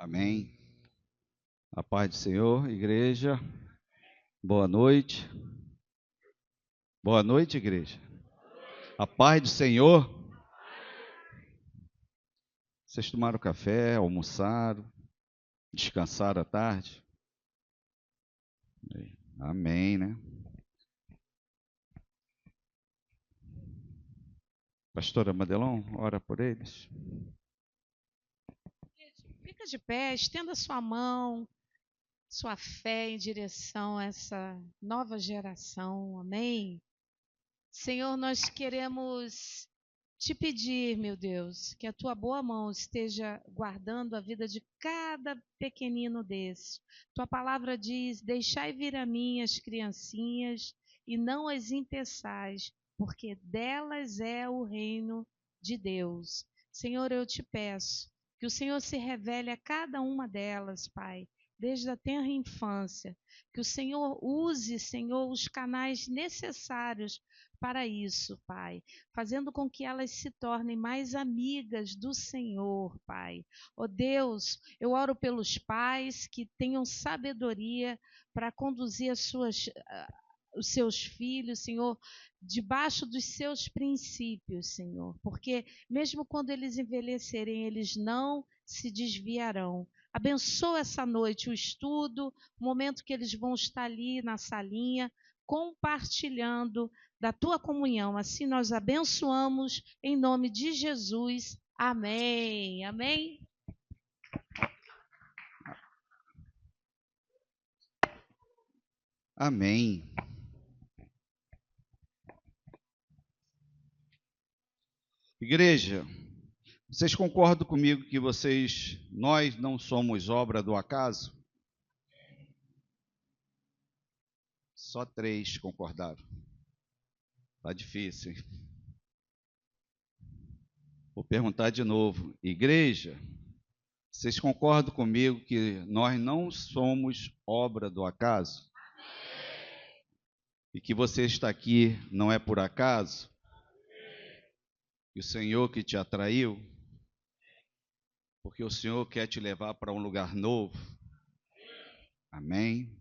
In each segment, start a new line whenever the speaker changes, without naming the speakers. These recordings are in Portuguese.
Amém. A paz do Senhor, igreja. Boa noite. Boa noite, igreja. A paz do Senhor. Vocês tomaram café, almoçaram, descansaram à tarde? Amém, né? Pastora Madelon, ora por eles.
Fica de pé, estenda sua mão, sua fé em direção a essa nova geração, amém? Senhor, nós queremos te pedir, meu Deus, que a tua boa mão esteja guardando a vida de cada pequenino desse. Tua palavra diz: deixai vir a mim as criancinhas e não as impeçais, porque delas é o reino de Deus. Senhor, eu te peço que o Senhor se revele a cada uma delas, Pai, desde a tenra infância. Que o Senhor use, Senhor, os canais necessários para isso, Pai, fazendo com que elas se tornem mais amigas do Senhor, Pai. Ó Deus, eu oro pelos pais que tenham sabedoria para conduzir os seus filhos, Senhor, debaixo dos seus princípios, Senhor, porque mesmo quando eles envelhecerem, eles não se desviarão. Abençoa essa noite o estudo, o momento que eles vão estar ali na salinha, compartilhando da tua comunhão. Assim nós abençoamos em nome de Jesus. Amém. Amém.
Amém. Igreja, vocês concordam comigo que nós não somos obra do acaso? Só 3 concordaram. Tá difícil, hein? Vou perguntar de novo. Igreja, vocês concordam comigo que nós não somos obra do acaso? E que você está aqui não é por acaso? E o Senhor que te atraiu? Porque o Senhor quer te levar para um lugar novo? Amém?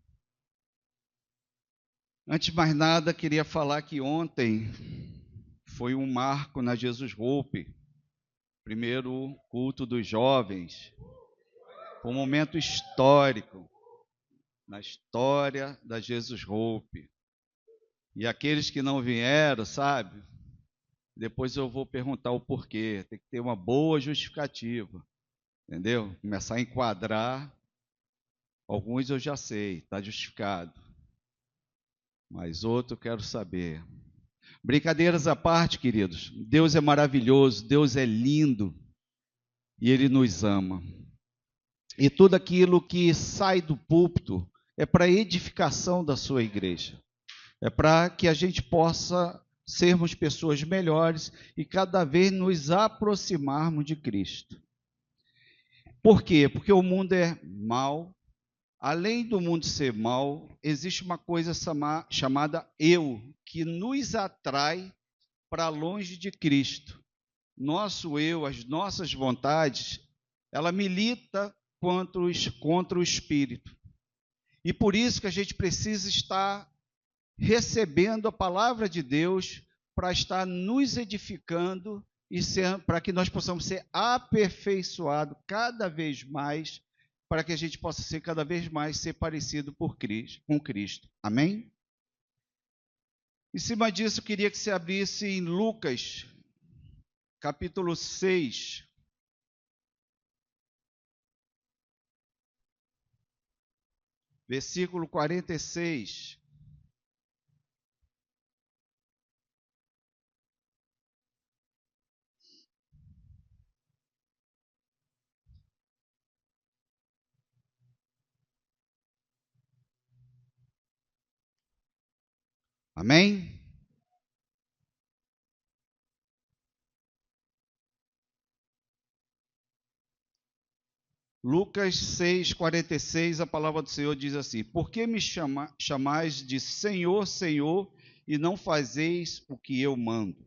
Antes de mais nada, queria falar que ontem foi um marco na Jesus Hope, primeiro culto dos jovens. Foi um momento histórico na história da Jesus Hope. E aqueles que não vieram, sabe? Depois eu vou perguntar o porquê. Tem que ter uma boa justificativa, entendeu? Começar a enquadrar. Alguns eu já sei, está justificado. Mas outro eu quero saber. Brincadeiras à parte, queridos. Deus é maravilhoso, Deus é lindo e Ele nos ama. E tudo aquilo que sai do púlpito é para edificação da sua igreja. É para que a gente possa sermos pessoas melhores e cada vez nos aproximarmos de Cristo. Por quê? Porque o mundo é mau. Além do mundo ser mau, existe uma coisa chamada eu, que nos atrai para longe de Cristo. Nosso eu, as nossas vontades, ela milita contra o Espírito. E por isso que a gente precisa estar recebendo a palavra de Deus para estar nos edificando e para que nós possamos ser aperfeiçoados cada vez mais, para que a gente possa ser cada vez mais ser parecido com Cristo. Amém? Em cima disso, eu queria que você abrisse em Lucas, capítulo 6. Versículo 46. Amém? Lucas 6, 46, a palavra do Senhor diz assim: por que me chamais de Senhor, Senhor, e não fazeis o que eu mando?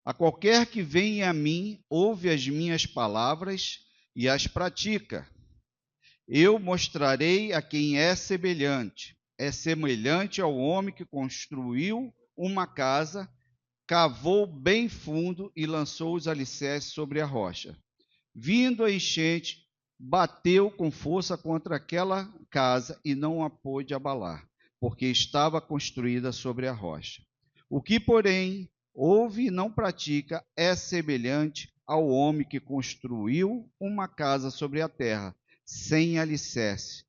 A qualquer que venha a mim, ouve as minhas palavras e as pratica. Eu mostrarei a quem é semelhante. É semelhante ao homem que construiu uma casa, cavou bem fundo e lançou os alicerces sobre a rocha. Vindo a enchente, bateu com força contra aquela casa e não a pôde abalar, porque estava construída sobre a rocha. O que, porém, ouve e não pratica é semelhante ao homem que construiu uma casa sobre a terra, sem alicerce.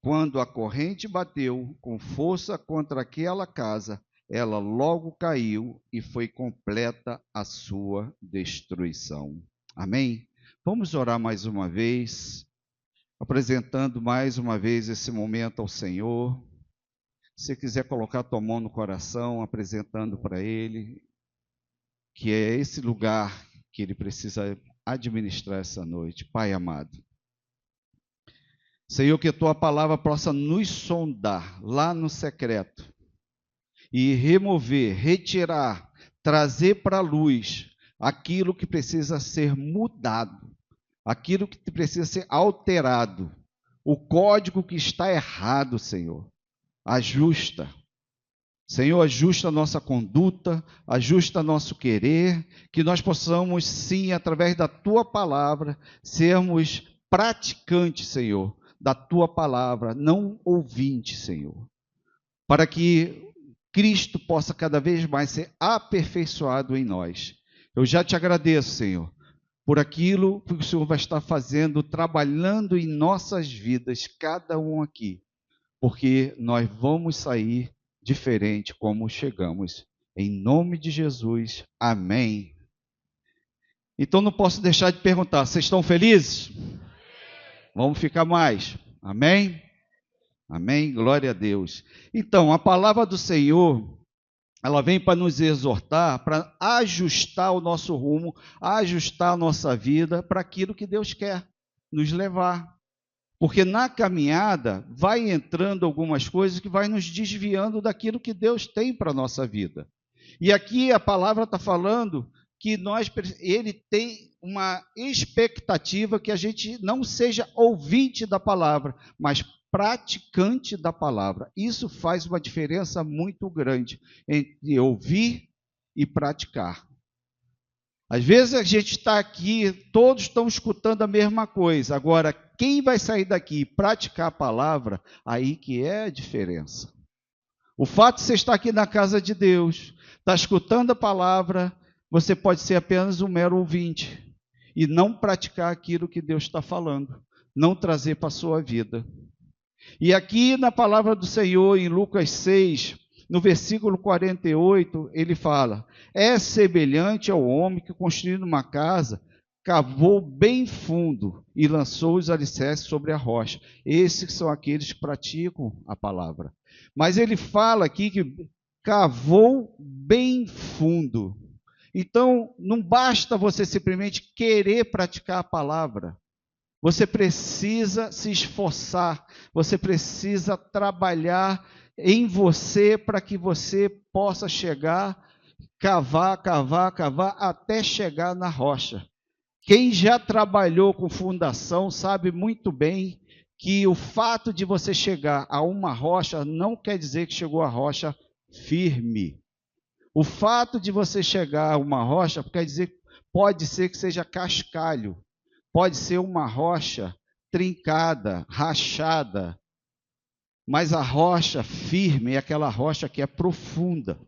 Quando a corrente bateu com força contra aquela casa, ela logo caiu e foi completa a sua destruição. Amém? Vamos orar mais uma vez, apresentando mais uma vez esse momento ao Senhor. Se você quiser colocar a tua mão no coração, apresentando para Ele, que é esse lugar que Ele precisa administrar essa noite. Pai amado, Senhor, que a tua palavra possa nos sondar lá no secreto e remover, retirar, trazer para a luz aquilo que precisa ser mudado, aquilo que precisa ser alterado, o código que está errado, Senhor. Ajusta. Senhor, ajusta a nossa conduta, ajusta nosso querer, que nós possamos, sim, através da tua palavra, sermos praticantes, Senhor, da tua palavra, não ouvintes, Senhor, para que Cristo possa cada vez mais ser aperfeiçoado em nós. Eu já te agradeço, Senhor, por aquilo que o Senhor vai estar fazendo, trabalhando em nossas vidas, cada um aqui, porque nós vamos sair diferente como chegamos. Em nome de Jesus, amém. Então não posso deixar de perguntar, vocês estão felizes? Vamos ficar mais, amém? Amém, glória a Deus. Então, a palavra do Senhor, ela vem para nos exortar, para ajustar o nosso rumo, ajustar a nossa vida para aquilo que Deus quer nos levar. Porque na caminhada vai entrando algumas coisas que vai nos desviando daquilo que Deus tem para a nossa vida. E aqui a palavra está falando que Ele tem uma expectativa que a gente não seja ouvinte da palavra, mas praticante da palavra. Isso faz uma diferença muito grande entre ouvir e praticar. Às vezes a gente está aqui, todos estão escutando a mesma coisa. Agora, quem vai sair daqui e praticar a palavra, aí que é a diferença. O fato de você estar aqui na casa de Deus, estar escutando a palavra, você pode ser apenas um mero ouvinte e não praticar aquilo que Deus está falando, não trazer para a sua vida. E aqui na palavra do Senhor, em Lucas 6, no versículo 48, ele fala: é semelhante ao homem que, construindo uma casa, cavou bem fundo e lançou os alicerces sobre a rocha. Esses são aqueles que praticam a palavra. Mas ele fala aqui que cavou bem fundo. Então, não basta você simplesmente querer praticar a palavra. Você precisa se esforçar, você precisa trabalhar em você para que você possa chegar, cavar, até chegar na rocha. Quem já trabalhou com fundação sabe muito bem que o fato de você chegar a uma rocha não quer dizer que chegou a rocha firme. O fato de você chegar a uma rocha quer dizer, pode ser que seja cascalho. Pode ser uma rocha trincada, rachada, mas a rocha firme é aquela rocha que é profunda.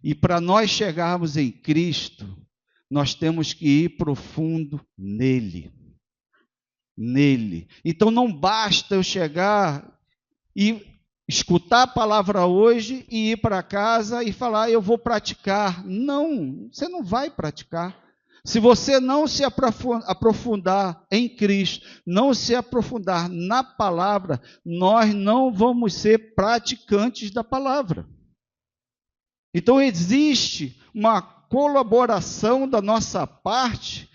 E para nós chegarmos em Cristo, nós temos que ir profundo nele. Nele. Então não basta eu chegar e escutar a palavra hoje e ir para casa e falar, eu vou praticar. Não, você não vai praticar. Se você não se aprofundar em Cristo, não se aprofundar na palavra, nós não vamos ser praticantes da palavra. Então existe uma colaboração da nossa parte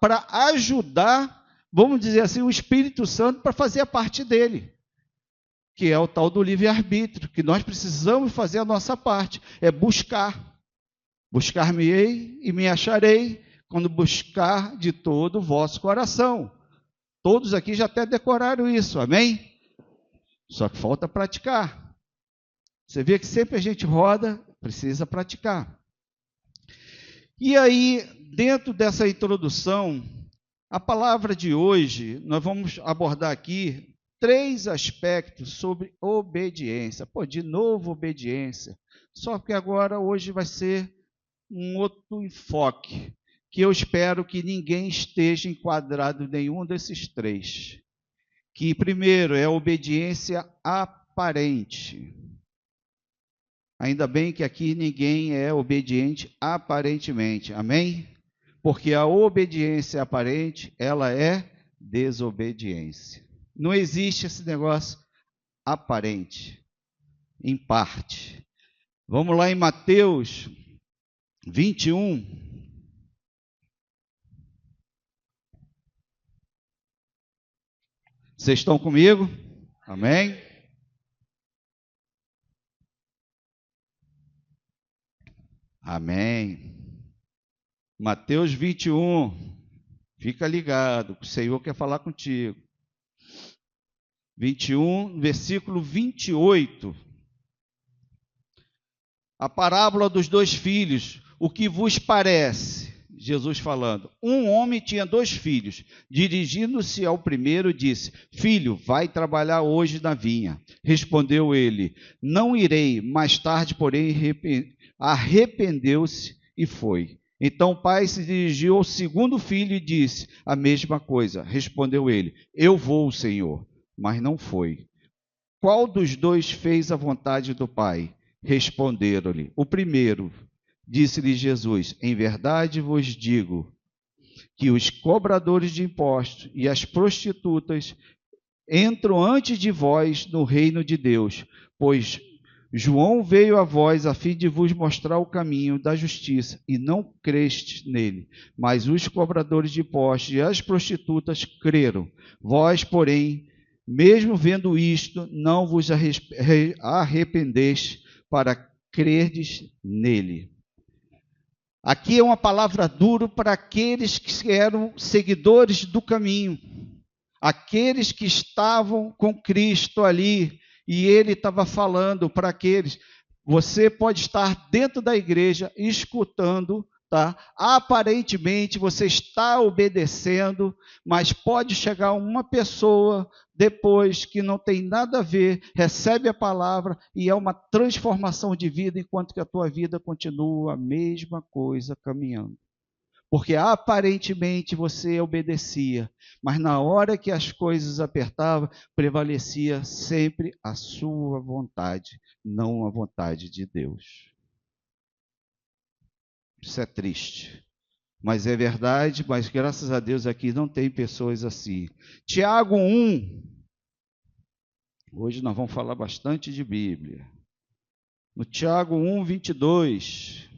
para ajudar, vamos dizer assim, o Espírito Santo para fazer a parte dele, que é o tal do livre-arbítrio, que nós precisamos fazer a nossa parte, é buscar. Buscar-me-ei e me acharei, quando buscar de todo o vosso coração. Todos aqui já até decoraram isso, amém? Só que falta praticar. Você vê que sempre a gente roda, precisa praticar. E aí, dentro dessa introdução, a palavra de hoje, nós vamos abordar aqui 3 aspectos sobre obediência. Pô, de novo obediência. Só que agora, hoje, vai ser um outro enfoque, que eu espero que ninguém esteja enquadrado em nenhum desses 3. Que primeiro é a obediência aparente. Ainda bem que aqui ninguém é obediente aparentemente, amém? Porque a obediência aparente, ela é desobediência. Não existe esse negócio aparente, em parte. Vamos lá em Mateus 21. Vocês estão comigo? Amém? Amém. Mateus 21. Fica ligado, o Senhor quer falar contigo. 21, versículo 28. A parábola dos 2 filhos. O que vos parece? Jesus falando. Um homem tinha 2 filhos. Dirigindo-se ao primeiro, disse: Filho, vai trabalhar hoje na vinha. Respondeu ele: Não irei. Mais tarde, porém, arrependeu-se e foi. Então o pai se dirigiu ao segundo filho e disse a mesma coisa. Respondeu ele: Eu vou, Senhor. Mas não foi. Qual dos 2 fez a vontade do pai? Responderam-lhe: O primeiro. Disse-lhe Jesus: Em verdade vos digo que os cobradores de impostos e as prostitutas entram antes de vós no reino de Deus, pois João veio a vós a fim de vos mostrar o caminho da justiça, e não crestes nele, mas os cobradores de impostos e as prostitutas creram. Vós, porém, mesmo vendo isto, não vos arrependeste para crerdes nele. Aqui é uma palavra dura para aqueles que eram seguidores do caminho, aqueles que estavam com Cristo ali, e ele estava falando para aqueles. Você pode estar dentro da igreja escutando, tá? Aparentemente você está obedecendo, mas pode chegar uma pessoa depois que não tem nada a ver, recebe a palavra e é uma transformação de vida, enquanto que a tua vida continua a mesma coisa caminhando. Porque aparentemente você obedecia, mas na hora que as coisas apertavam, prevalecia sempre a sua vontade, não a vontade de Deus. Isso é triste, mas é verdade, mas graças a Deus aqui não tem pessoas assim. Tiago 1, hoje nós vamos falar bastante de Bíblia. No Tiago 1, 22...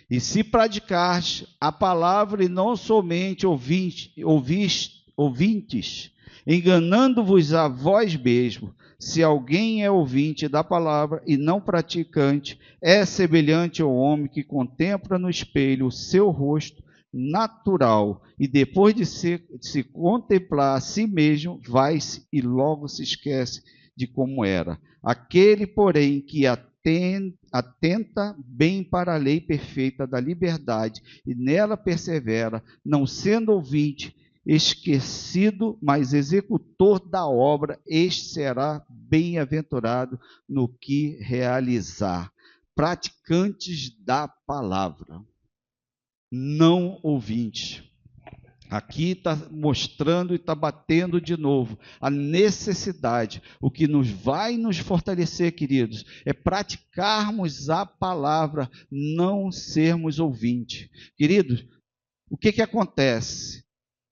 E se praticares a palavra e não somente ouvintes, enganando-vos a vós mesmos, se alguém é ouvinte da palavra e não praticante, é semelhante ao homem que contempla no espelho o seu rosto natural e depois de se contemplar a si mesmo, vai-se e logo se esquece de como era. Aquele, porém, que atenta bem para a lei perfeita da liberdade e nela persevera, não sendo ouvinte esquecido, mas executor da obra, este será bem-aventurado no que realizar. Praticantes da palavra, não ouvintes. Aqui está mostrando e está batendo de novo a necessidade. O que vai nos fortalecer, queridos, é praticarmos a palavra, não sermos ouvintes. Queridos, o que acontece?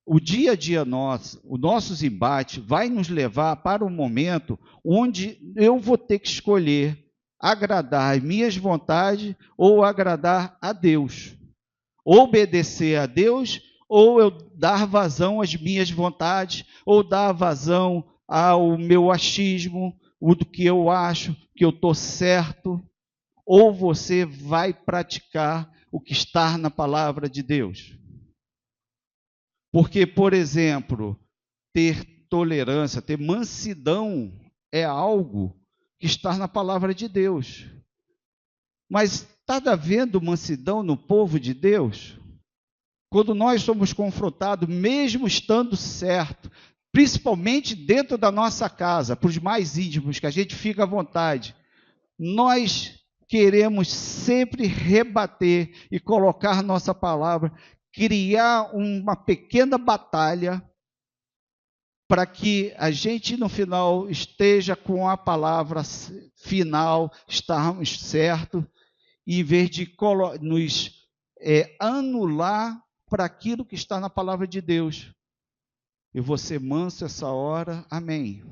O dia a dia nosso, os nossos embates, vai nos levar para um momento onde eu vou ter que escolher agradar as minhas vontades ou agradar a Deus. Obedecer a Deus ou eu dar vazão às minhas vontades, ou dar vazão ao meu achismo, o do que eu acho, que eu estou certo. ou você vai praticar o que está na palavra de Deus? Porque, por exemplo, ter tolerância, ter mansidão é algo que está na palavra de Deus. Mas está havendo mansidão no povo de Deus? Quando nós somos confrontados, mesmo estando certo, principalmente dentro da nossa casa, para os mais íntimos, que a gente fica à vontade, nós queremos sempre rebater e colocar nossa palavra, criar uma pequena batalha para que a gente no final esteja com a palavra final, estarmos certos, e em vez de nos anular para aquilo que está na palavra de Deus. Eu vou ser manso essa hora, amém.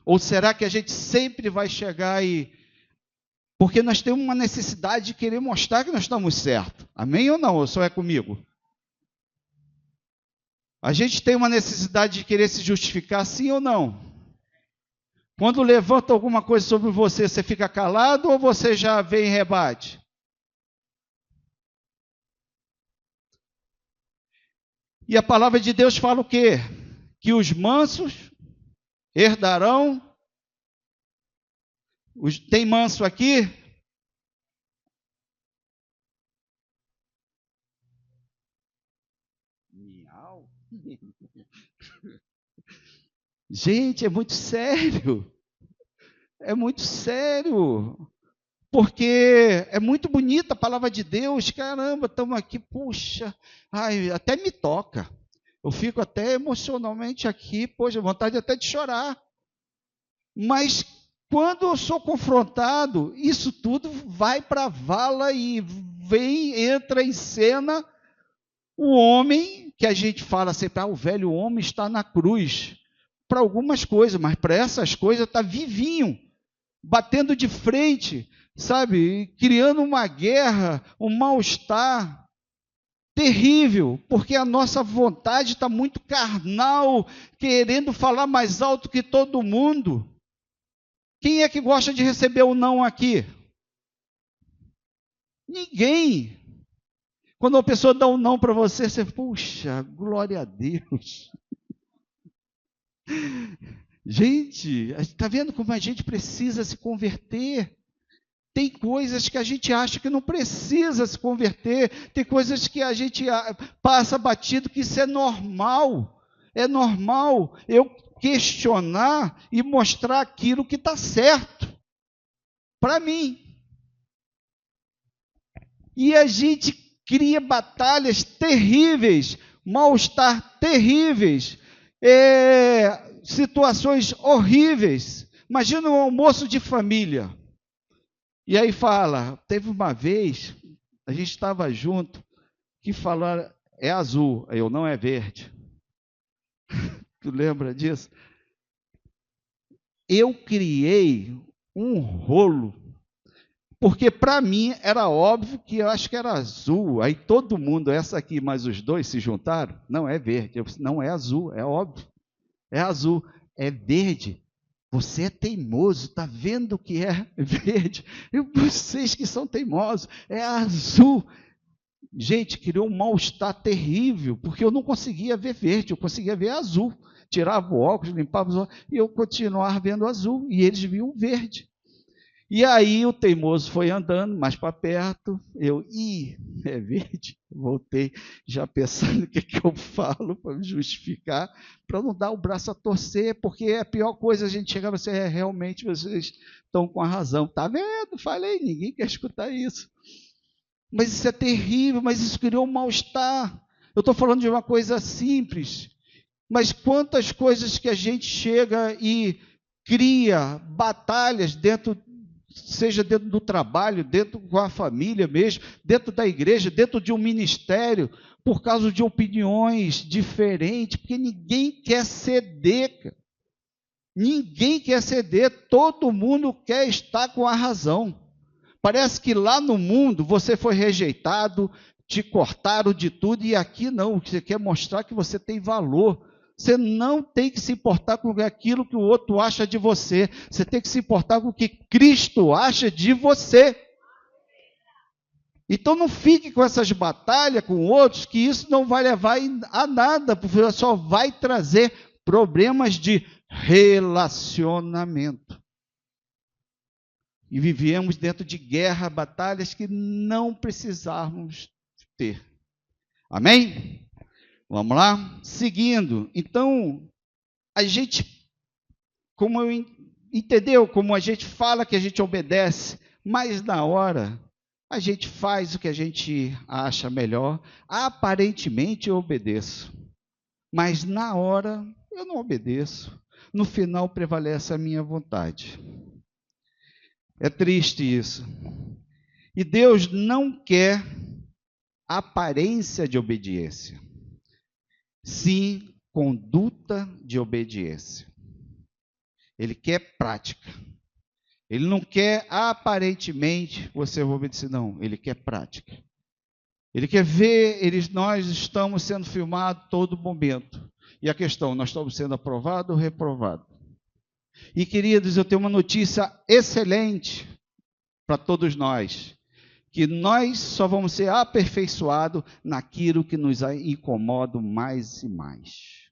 Ou será que a gente sempre vai chegar e... Porque nós temos uma necessidade de querer mostrar que nós estamos certos. Amém ou não? Ou só é comigo? A gente tem uma necessidade de querer se justificar, sim ou não? Quando levanta alguma coisa sobre você, você fica calado ou você já vem e rebate? E a palavra de Deus fala o quê? Que os mansos herdarão. Tem manso aqui? Gente, é muito sério. É muito sério. Porque é muito bonita a palavra de Deus. Caramba, estamos aqui, puxa, ai, até me toca. Eu fico até emocionalmente aqui, poxa, vontade até de chorar. Mas quando eu sou confrontado, isso tudo vai para a vala e entra em cena o homem, que a gente fala sempre, o velho homem está na cruz. Para algumas coisas, mas para essas coisas está vivinho, batendo de frente, sabe, criando uma guerra, um mal-estar terrível, porque a nossa vontade está muito carnal, querendo falar mais alto que todo mundo. Quem é que gosta de receber o não aqui? Ninguém. Quando uma pessoa dá um não para você, você, puxa, glória a Deus. Gente, está vendo como a gente precisa se converter? Tem coisas que a gente acha que não precisa se converter, tem coisas que a gente passa batido, que isso é normal. É normal eu questionar e mostrar aquilo que está certo para mim. E a gente cria batalhas terríveis, mal-estar terríveis, situações horríveis. Imagina um almoço de família. E aí fala, teve uma vez, a gente estava junto, que falaram, é azul, eu não é verde. Tu lembra disso? Eu criei um rolo, porque para mim era óbvio que eu acho que era azul. Aí todo mundo, essa aqui, mas os dois se juntaram, não é verde. Eu disse, não é azul, é óbvio. É azul, é verde. Você é teimoso, está vendo que é verde? E vocês que são teimosos, é azul. Gente, criou um mal-estar terrível, porque eu não conseguia ver verde, eu conseguia ver azul. Tirava o óculos, limpava os óculos, e eu continuava vendo azul, e eles viam verde. E aí o teimoso foi andando mais para perto, é verde? Voltei já pensando o que eu falo para me justificar, para não dar o braço a torcer, porque é a pior coisa a gente chegar e você, realmente vocês estão com a razão. Está vendo? Falei, ninguém quer escutar isso. Mas isso é terrível, mas isso criou um mal-estar. Eu estou falando de uma coisa simples, mas quantas coisas que a gente chega e cria batalhas seja dentro do trabalho, dentro com a família mesmo, dentro da igreja, dentro de um ministério, por causa de opiniões diferentes, porque ninguém quer ceder, cara. Ninguém quer ceder, todo mundo quer estar com a razão. Parece que lá no mundo você foi rejeitado, te cortaram de tudo, e aqui não, você quer mostrar que você tem valor, Você não tem que se importar com aquilo que o outro acha de você. Você tem que se importar com o que Cristo acha de você. Então não fique com essas batalhas com outros, que isso não vai levar a nada, porque só vai trazer problemas de relacionamento. E vivemos dentro de guerra, batalhas que não precisávamos ter. Amém? Vamos lá? Seguindo. Então, a gente, entendeu? Como a gente fala que a gente obedece, mas na hora a gente faz o que a gente acha melhor. Aparentemente eu obedeço, mas na hora eu não obedeço. No final prevalece a minha vontade. É triste isso. E Deus não quer aparência de obediência, sim conduta de obediência. Ele quer prática. Ele não quer aparentemente você obedecer, não. Ele quer prática. Ele quer ver, nós estamos sendo filmados todo momento. E a questão, nós estamos sendo aprovados ou reprovados? E queridos, eu tenho uma notícia excelente para todos nós, que nós só vamos ser aperfeiçoados naquilo que nos incomoda mais e mais.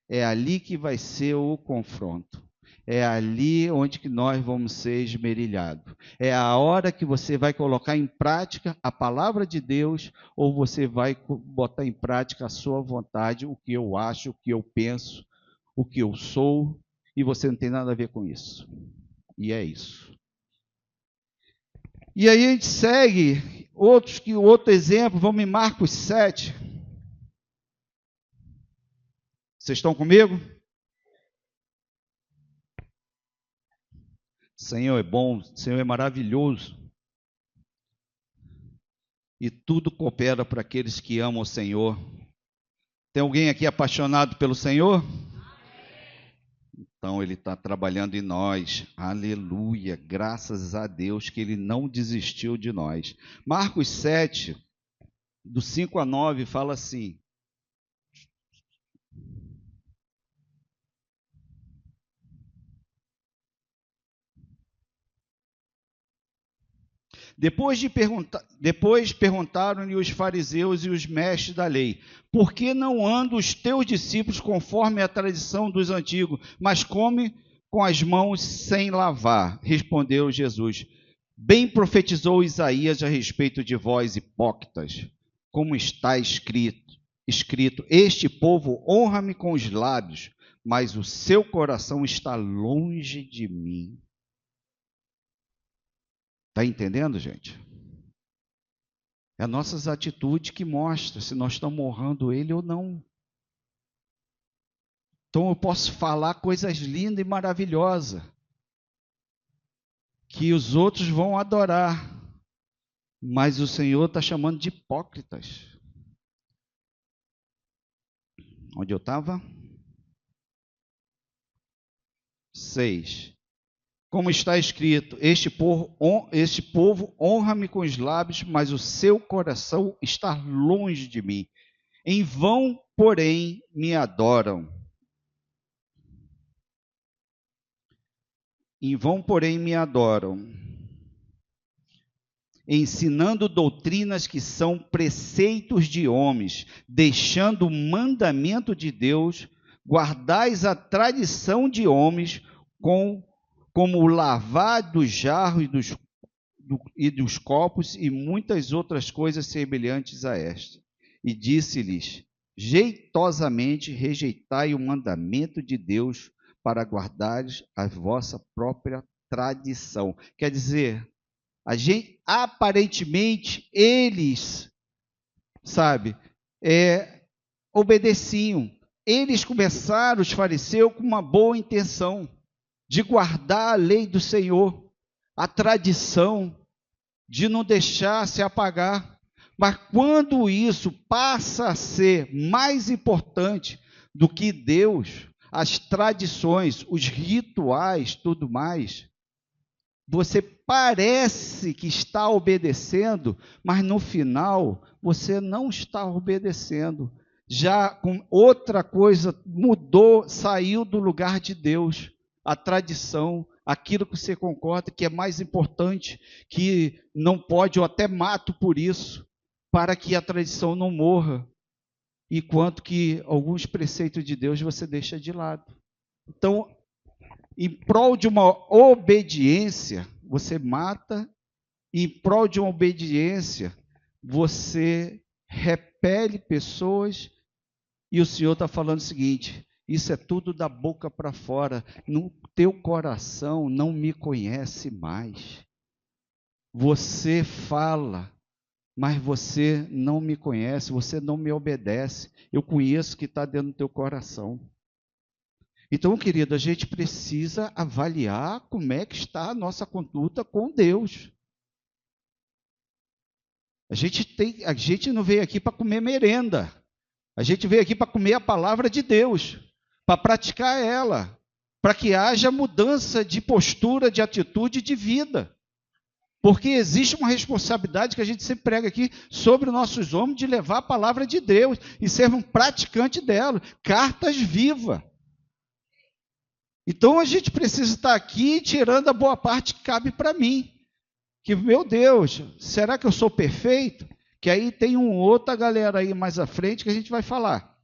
É ali que vai ser o confronto. É ali onde que nós vamos ser esmerilhados. É a hora que você vai colocar em prática a palavra de Deus, ou você vai botar em prática a sua vontade, o que eu acho, o que eu penso, o que eu sou, e você não tem nada a ver com isso. E é isso. E aí a gente segue, outro exemplo, vamos em Marcos 7. Vocês estão comigo? Senhor é bom, Senhor é maravilhoso. E tudo coopera para aqueles que amam o Senhor. Tem alguém aqui apaixonado pelo Senhor? Então Ele está trabalhando em nós. Aleluia, graças a Deus que Ele não desistiu de nós. Marcos 7, do 5 a 9, fala assim. Depois perguntaram-lhe os fariseus e os mestres da lei: por que não andam os teus discípulos conforme a tradição dos antigos, mas comem com as mãos sem lavar? Respondeu Jesus: bem profetizou Isaías a respeito de vós, hipócritas, como está escrito: este povo honra-me com os lábios, mas o seu coração está longe de mim. Está entendendo, gente? É as nossas atitudes que mostram se nós estamos honrando Ele ou não. Então eu posso falar coisas lindas e maravilhosas, que os outros vão adorar, mas o Senhor está chamando de hipócritas. Onde eu estava? 6. Como está escrito: este povo honra-me com os lábios, mas o seu coração está longe de mim. Em vão, porém, me adoram. Em vão, porém, me adoram, ensinando doutrinas que são preceitos de homens, deixando o mandamento de Deus, guardais a tradição de homens, como o lavar dos jarros e dos copos e muitas outras coisas semelhantes a esta. E disse-lhes: jeitosamente rejeitai o mandamento de Deus para guardares a vossa própria tradição. Quer dizer, aparentemente eles, obedeciam. Eles começaram, os fariseus, com uma boa intenção de guardar a lei do Senhor, a tradição, de não deixar se apagar. Mas quando isso passa a ser mais importante do que Deus, as tradições, os rituais, tudo mais, você parece que está obedecendo, mas no final você não está obedecendo. já com outra coisa, mudou, saiu do lugar de Deus. A tradição, aquilo que você concorda que é mais importante, que não pode, ou até mato por isso, para que a tradição não morra. Enquanto que alguns preceitos de Deus você deixa de lado. Então, em prol de uma obediência, você mata, em prol de uma obediência, você repele pessoas, e o Senhor está falando o seguinte: isso é tudo da boca para fora, no teu coração não me conhece mais. Você fala, mas você não me conhece, você não me obedece. Eu conheço o que está dentro do teu coração. Então, querido, a gente precisa avaliar como é que está a nossa conduta com Deus. A gente não veio aqui para comer merenda. A gente veio aqui para comer a palavra de Deus, para praticar ela, para que haja mudança de postura, de atitude, de vida. Porque existe uma responsabilidade que a gente sempre prega aqui sobre os nossos ombros de levar a palavra de Deus e ser um praticante dela, cartas vivas. Então a gente precisa estar aqui tirando a boa parte que cabe para mim. Que, meu Deus, será que eu sou perfeito? Que aí tem outra galera aí mais à frente que a gente vai falar.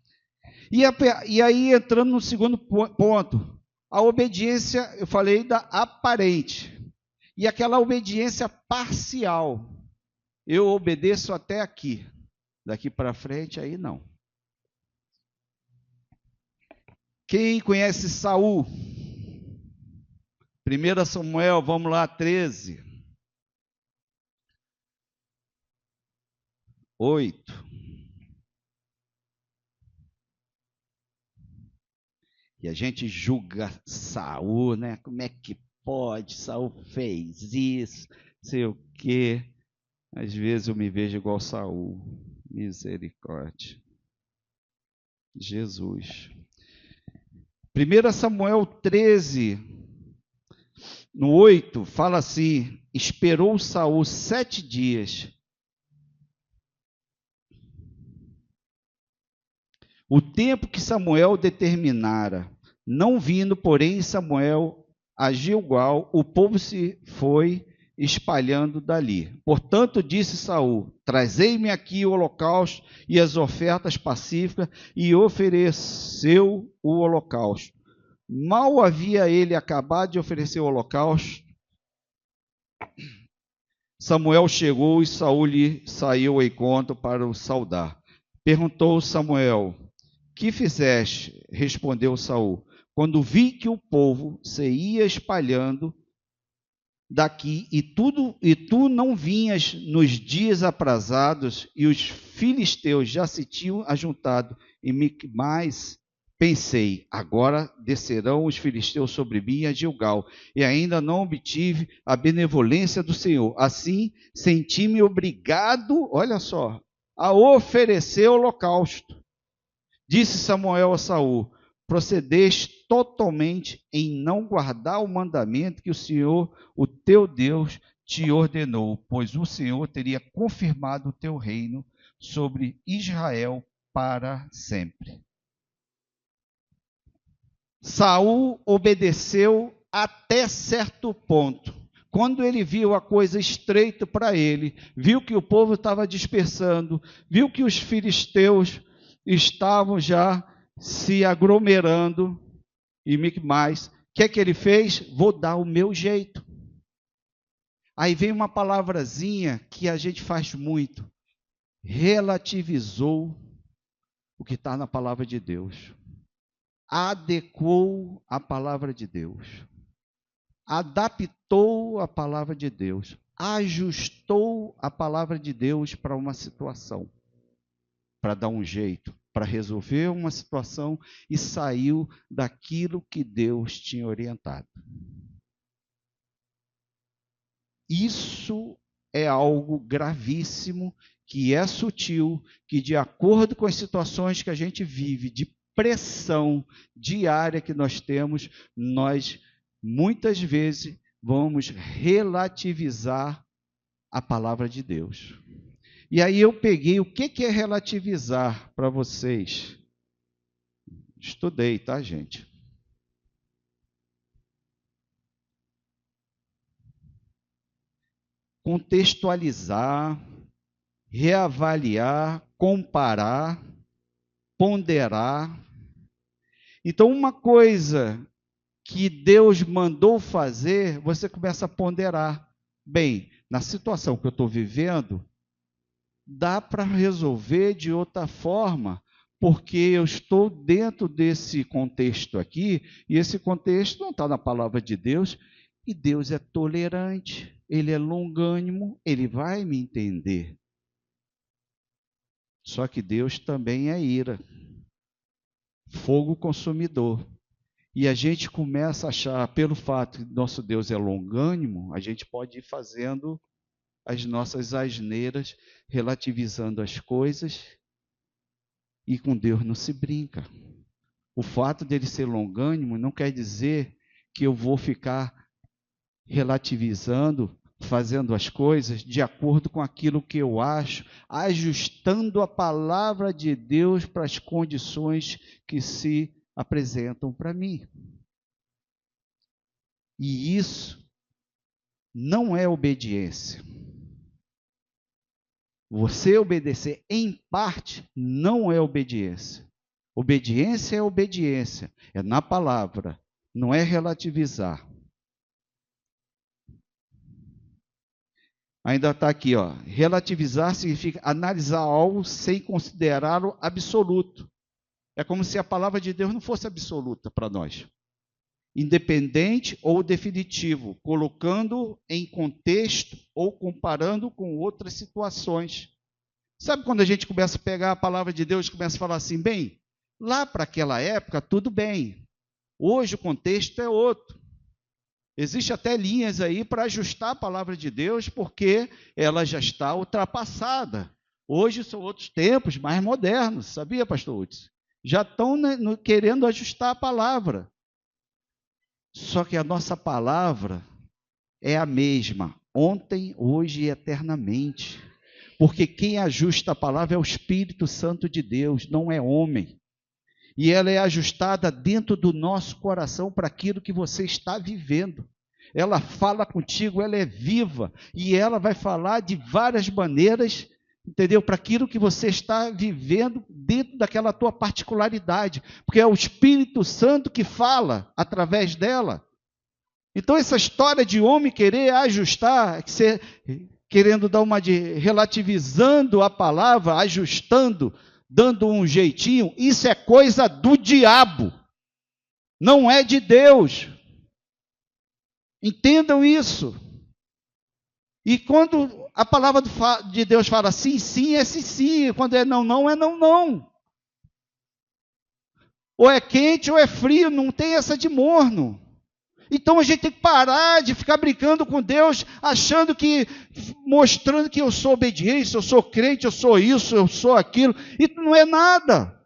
E aí, entrando no segundo ponto, a obediência, eu falei da aparente. E aquela obediência parcial. Eu obedeço até aqui. Daqui para frente, aí não. Quem conhece Saul? 1 Samuel, vamos lá, 13. 8. E a gente julga Saul, né? Como é que pode? Saul fez isso, sei o quê. Às vezes eu me vejo igual Saul. Misericórdia. Jesus. 1 Samuel 13, no 8, fala assim: esperou Saul 7 dias. O tempo que Samuel determinara, não vindo, porém, Samuel a Gilgal, o povo se foi espalhando dali. Portanto, disse Saul: trazei-me aqui o holocausto e as ofertas pacíficas, e ofereceu o holocausto. Mal havia ele acabado de oferecer o holocausto, Samuel chegou e Saul lhe saiu ao encontro para o saudar. Perguntou Samuel: que fizeste? Respondeu Saul: quando vi que o povo se ia espalhando daqui e tu não vinhas nos dias aprazados e os filisteus já se tinham ajuntado em Micmais, pensei: agora descerão os filisteus sobre mim a Gilgal, e ainda não obtive a benevolência do Senhor. Assim, senti-me obrigado, olha só, a oferecer holocausto. Disse Samuel a Saul: procedeste totalmente em não guardar o mandamento que o Senhor, o teu Deus, te ordenou, pois o Senhor teria confirmado o teu reino sobre Israel para sempre. Saul obedeceu até certo ponto. Quando ele viu a coisa estreita para ele, viu que o povo estava dispersando, viu que os filisteus estavam já se aglomerando em Micmais, o que é que ele fez? Vou dar o meu jeito. Aí vem uma palavrazinha que a gente faz muito: relativizou o que está na palavra de Deus, adequou a palavra de Deus, adaptou a palavra de Deus, ajustou a palavra de Deus para uma situação, para dar um jeito, para resolver uma situação, e saiu daquilo que Deus tinha orientado. Isso é algo gravíssimo, que é sutil, que de acordo com as situações que a gente vive, de pressão diária que nós temos, nós muitas vezes vamos relativizar a palavra de Deus. E aí eu peguei o que é relativizar para vocês. Estudei, tá, gente? Contextualizar, reavaliar, comparar, ponderar. Então, uma coisa que Deus mandou fazer, você começa a ponderar. Bem, na situação que eu estou vivendo, dá para resolver de outra forma, porque eu estou dentro desse contexto aqui, e esse contexto não está na palavra de Deus, e Deus é tolerante, Ele é longânimo, Ele vai me entender. Só que Deus também é ira, fogo consumidor. E a gente começa a achar, pelo fato que nosso Deus é longânimo, a gente pode ir fazendo as nossas asneiras, relativizando as coisas, e com Deus não se brinca. O fato dele ser longânimo não quer dizer que eu vou ficar relativizando, fazendo as coisas de acordo com aquilo que eu acho, ajustando a palavra de Deus para as condições que se apresentam para mim. E isso não é obediência. Você obedecer em parte não é obediência. Obediência é obediência, é na palavra, não é relativizar. Ainda está aqui, ó. Relativizar significa analisar algo sem considerá-lo absoluto. É como se a palavra de Deus não fosse absoluta para nós. Independente ou definitivo, colocando em contexto ou comparando com outras situações. Sabe quando a gente começa a pegar a palavra de Deus e começa a falar assim, bem, lá para aquela época tudo bem, hoje o contexto é outro. Existe até linhas aí para ajustar a palavra de Deus, porque ela já está ultrapassada. Hoje são outros tempos mais modernos, sabia, pastor Hudson? Já estão querendo ajustar a palavra. Só que a nossa palavra é a mesma, ontem, hoje e eternamente. Porque quem ajusta a palavra é o Espírito Santo de Deus, não é homem. E ela é ajustada dentro do nosso coração para aquilo que você está vivendo. Ela fala contigo, ela é viva, e ela vai falar de várias maneiras, entendeu? Para aquilo que você está vivendo dentro daquela tua particularidade, porque é o Espírito Santo que fala através dela. Então essa história de homem querer ajustar, querendo dar uma de relativizando a palavra, ajustando, dando um jeitinho, isso é coisa do diabo, não é de Deus. Entendam isso. E quando a palavra de Deus fala sim, sim, é sim, sim. Quando é não, não, é não, não. Ou é quente ou é frio, não tem essa de morno. Então a gente tem que parar de ficar brincando com Deus, achando que, mostrando que eu sou obediente, eu sou crente, eu sou isso, eu sou aquilo. E não é nada.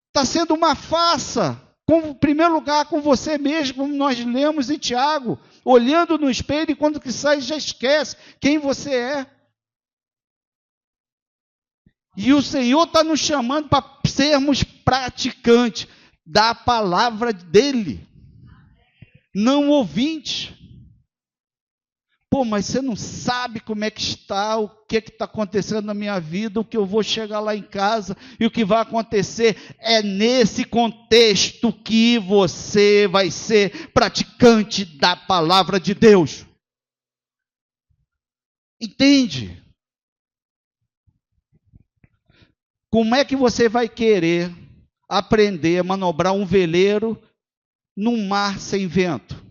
Está sendo uma farsa. Em primeiro lugar, com você mesmo, como nós lemos em Tiago, olhando no espelho e quando que sai já esquece quem você é. E o Senhor está nos chamando para sermos praticantes da palavra dEle, não ouvintes. Pô, mas você não sabe como é que está, o que está acontecendo na minha vida, o que eu vou chegar lá em casa e o que vai acontecer. É nesse contexto que você vai ser praticante da palavra de Deus. Entende? Como é que você vai querer aprender a manobrar um veleiro num mar sem vento?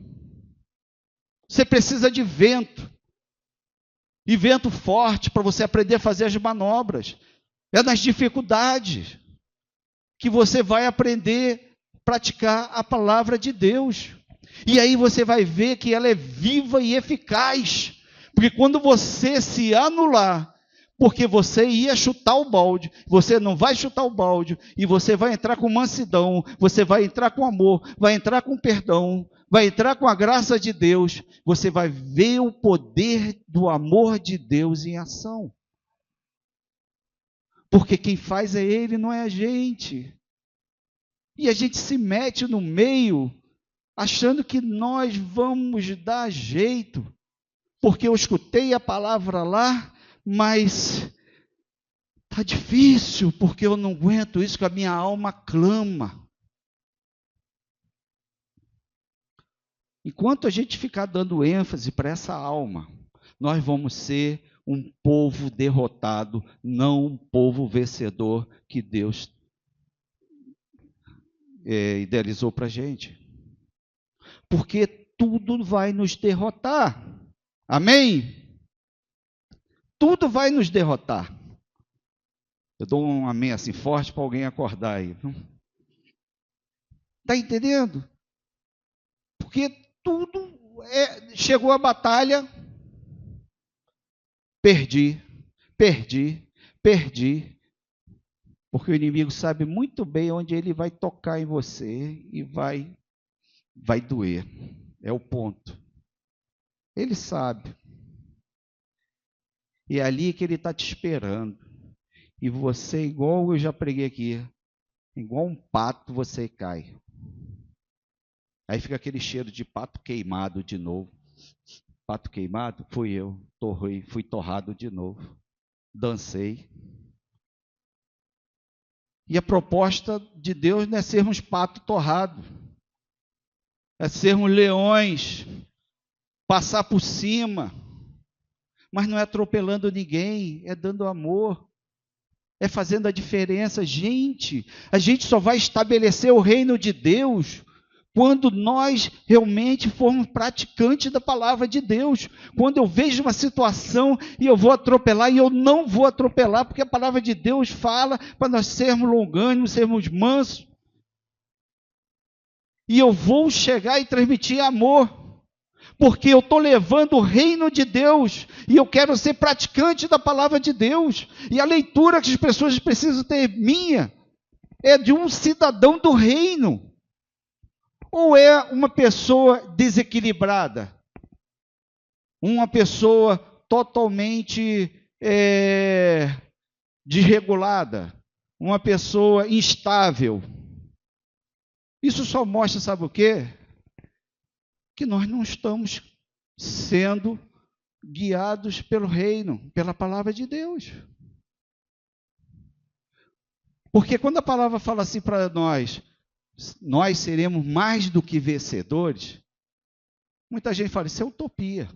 Você precisa de vento. E vento forte para você aprender a fazer as manobras. É nas dificuldades que você vai aprender a praticar a palavra de Deus. E aí você vai ver que ela é viva e eficaz. Porque quando você se anular, porque você ia chutar o balde, você não vai chutar o balde, e você vai entrar com mansidão, você vai entrar com amor, vai entrar com perdão, vai entrar com a graça de Deus, você vai ver o poder do amor de Deus em ação. Porque quem faz é Ele, não é a gente. E a gente se mete no meio, achando que nós vamos dar jeito. Porque eu escutei a palavra lá, mas está difícil, porque eu não aguento isso, que a minha alma clama. Enquanto a gente ficar dando ênfase para essa alma, nós vamos ser um povo derrotado, não um povo vencedor que Deus idealizou para a gente. Porque tudo vai nos derrotar. Amém? Tudo vai nos derrotar. Eu dou um amém assim forte para alguém acordar aí. Está entendendo? Porque tudo chegou a batalha, perdi. Porque o inimigo sabe muito bem onde ele vai tocar em você e vai doer. É o ponto. Ele sabe. E é ali que ele está te esperando. E você, igual eu já preguei aqui, igual um pato, você cai. Aí fica aquele cheiro de pato queimado de novo. Pato queimado? Fui eu. Fui torrado de novo. Dancei. E a proposta de Deus não é sermos pato torrado. É sermos leões. Passar por cima. Mas não é atropelando ninguém. É dando amor. É fazendo a diferença. Gente, a gente só vai estabelecer o reino de Deus quando nós realmente formos praticantes da palavra de Deus. Quando eu vejo uma situação e eu vou atropelar, e eu não vou atropelar, porque a palavra de Deus fala para nós sermos longânimos, sermos mansos. E eu vou chegar e transmitir amor, porque eu estou levando o reino de Deus, e eu quero ser praticante da palavra de Deus. E a leitura que as pessoas precisam ter minha, é de um cidadão do reino. Ou é uma pessoa desequilibrada? Uma pessoa totalmente desregulada? Uma pessoa instável? Isso só mostra, sabe o quê? Que nós não estamos sendo guiados pelo reino, pela palavra de Deus. Porque quando a palavra fala assim para nós seremos mais do que vencedores, muita gente fala, isso é utopia.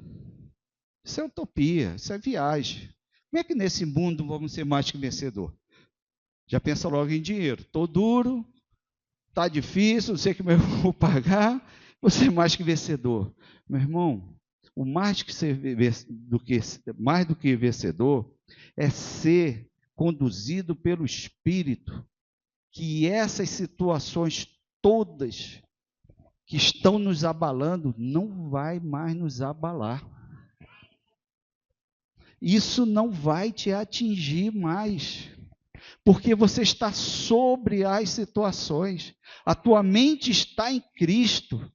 Isso é utopia, isso é viagem. Como é que nesse mundo vamos ser mais que vencedor? Já pensa logo em dinheiro. Estou duro, está difícil, não sei como eu vou pagar, vou ser mais que vencedor. Meu irmão, o mais do que vencedor é ser conduzido pelo Espírito, que essas situações todas que estão nos abalando não vai mais nos abalar. Isso não vai te atingir mais, porque você está sobre as situações. A tua mente está em Cristo.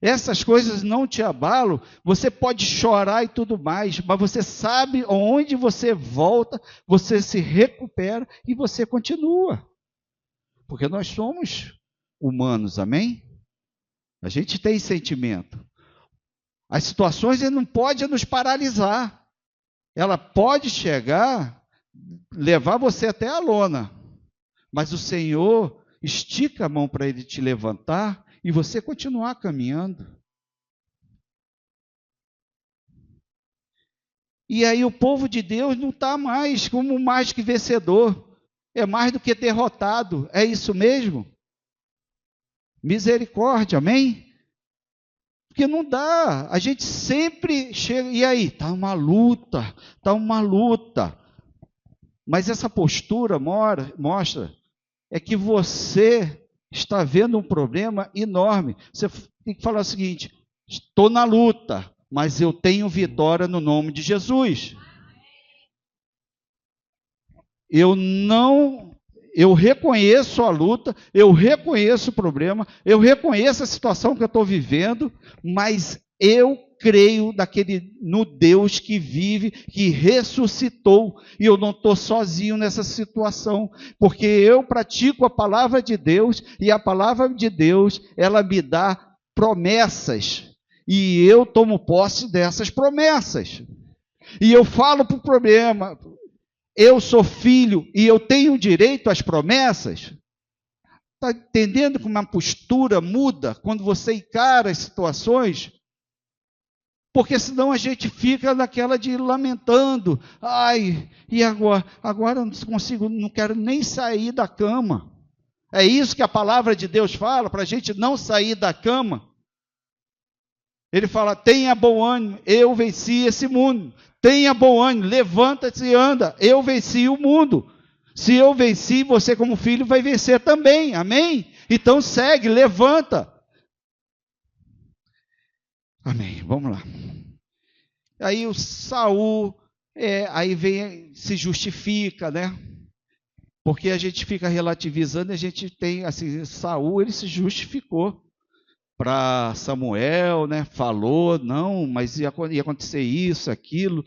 Essas coisas não te abalam. Você pode chorar e tudo mais, mas você sabe onde você volta, você se recupera e você continua. Porque nós somos humanos, amém? A gente tem sentimento. As situações não podem nos paralisar. Ela pode chegar, levar você até a lona. Mas o Senhor estica a mão para Ele te levantar e você continuar caminhando. E aí o povo de Deus não está mais como mais que vencedor. É mais do que derrotado. É isso mesmo? Misericórdia, amém? Porque não dá. A gente sempre chega, e aí? Está uma luta. Mas essa postura mostra que você está vendo um problema enorme. Você tem que falar o seguinte, estou na luta, mas eu tenho vitória no nome de Jesus. Eu eu reconheço a luta, eu reconheço o problema, eu reconheço a situação que eu estou vivendo, mas eu creio no Deus que vive, que ressuscitou, e eu não estou sozinho nessa situação, porque eu pratico a palavra de Deus, e a palavra de Deus, ela me dá promessas, e eu tomo posse dessas promessas. E eu falo para o problema, eu sou filho e eu tenho direito às promessas. Está entendendo como uma postura muda quando você encara as situações? Porque senão a gente fica naquela de lamentando. Ai, e agora? Agora eu não consigo, não quero nem sair da cama. É isso que a palavra de Deus fala, para a gente não sair da cama. Ele fala, tenha bom ânimo, eu venci esse mundo. Tenha bom ânimo, levanta-se e anda. Eu venci o mundo. Se eu venci, você como filho vai vencer também. Amém? Então segue, levanta. Amém. Vamos lá. Aí o Saul, aí vem, se justifica, né? Porque a gente fica relativizando, a gente tem, assim, Saul, ele se justificou para Samuel, né? Falou, não, mas ia acontecer isso, aquilo,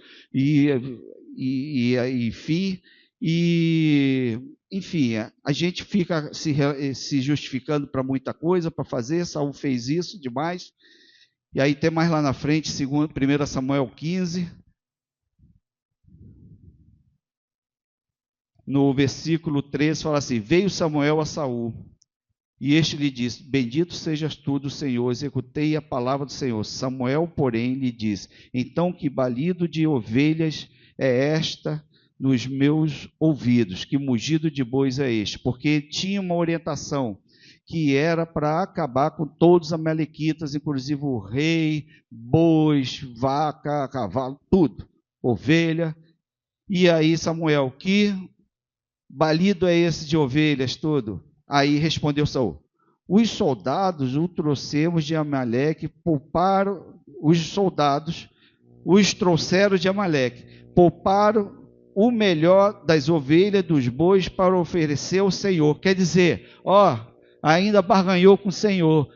enfim, a gente fica se justificando para muita coisa, para fazer. Saul fez isso demais. E aí tem mais lá na frente, 1 Samuel 15, no versículo 13, fala assim, veio Samuel a Saul, e este lhe disse, bendito sejas tu do Senhor, executei a palavra do Senhor. Samuel, porém, lhe disse, então que balido de ovelhas é esta nos meus ouvidos, que mugido de bois é este? Porque tinha uma orientação, que era para acabar com todos os amalequitas, inclusive o rei, bois, vaca, cavalo, tudo, ovelha. E aí Samuel, que balido é esse de ovelhas, tudo? Aí respondeu Saul, os soldados o trouxemos de Amaleque, pouparam, os soldados os trouxeram de Amaleque, pouparam o melhor das ovelhas, dos bois, para oferecer ao Senhor. Quer dizer, ainda barganhou com o Senhor.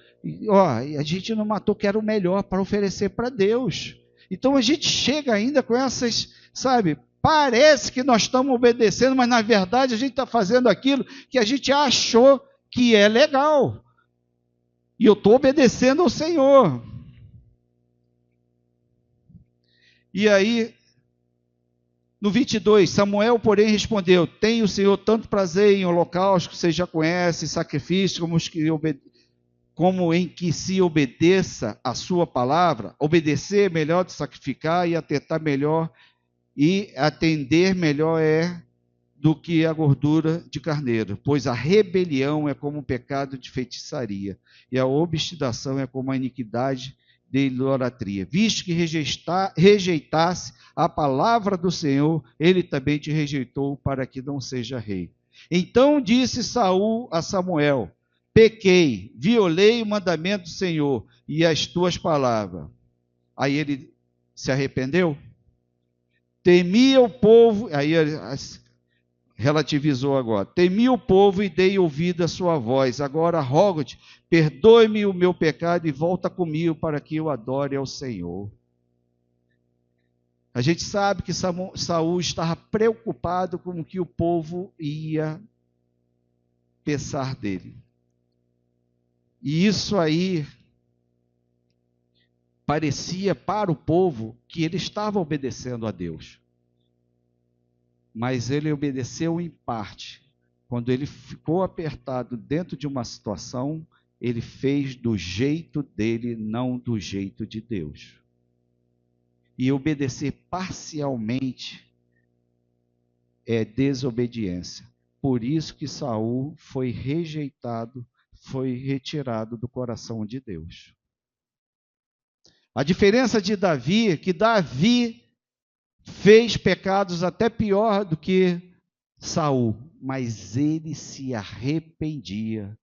A gente não matou, que era o melhor para oferecer para Deus. Então a gente chega ainda com essas, sabe, parece que nós estamos obedecendo, mas na verdade a gente está fazendo aquilo que a gente achou que é legal. E eu estou obedecendo ao Senhor. E aí, no 22, Samuel, porém, respondeu, tem o Senhor tanto prazer em holocausto, que você já conhece, sacrifício, como em que se obedeça a sua palavra. Obedecer é melhor do que sacrificar, e atentar melhor, e atender melhor é do que a gordura de carneiro, pois a rebelião é como o pecado de feitiçaria, e a obstinação é como a iniquidade de idolatria. Visto que rejeitasse a palavra do Senhor, ele também te rejeitou para que não seja rei. Então disse Saul a Samuel, pequei, violei o mandamento do Senhor e as tuas palavras. Aí ele se arrependeu? Temia o povo, aí relativizou agora, temi o povo e dei ouvido à sua voz, agora rogo-te, perdoe-me o meu pecado e volta comigo para que eu adore ao Senhor. A gente sabe que Saul estava preocupado com o que o povo ia pensar dele. E isso aí parecia para o povo que ele estava obedecendo a Deus. Mas ele obedeceu em parte. Quando ele ficou apertado dentro de uma situação, ele fez do jeito dele, não do jeito de Deus. E obedecer parcialmente é desobediência. Por isso que Saul foi rejeitado, foi retirado do coração de Deus. A diferença de Davi é que Davi fez pecados até pior do que Saul, mas ele se arrependia.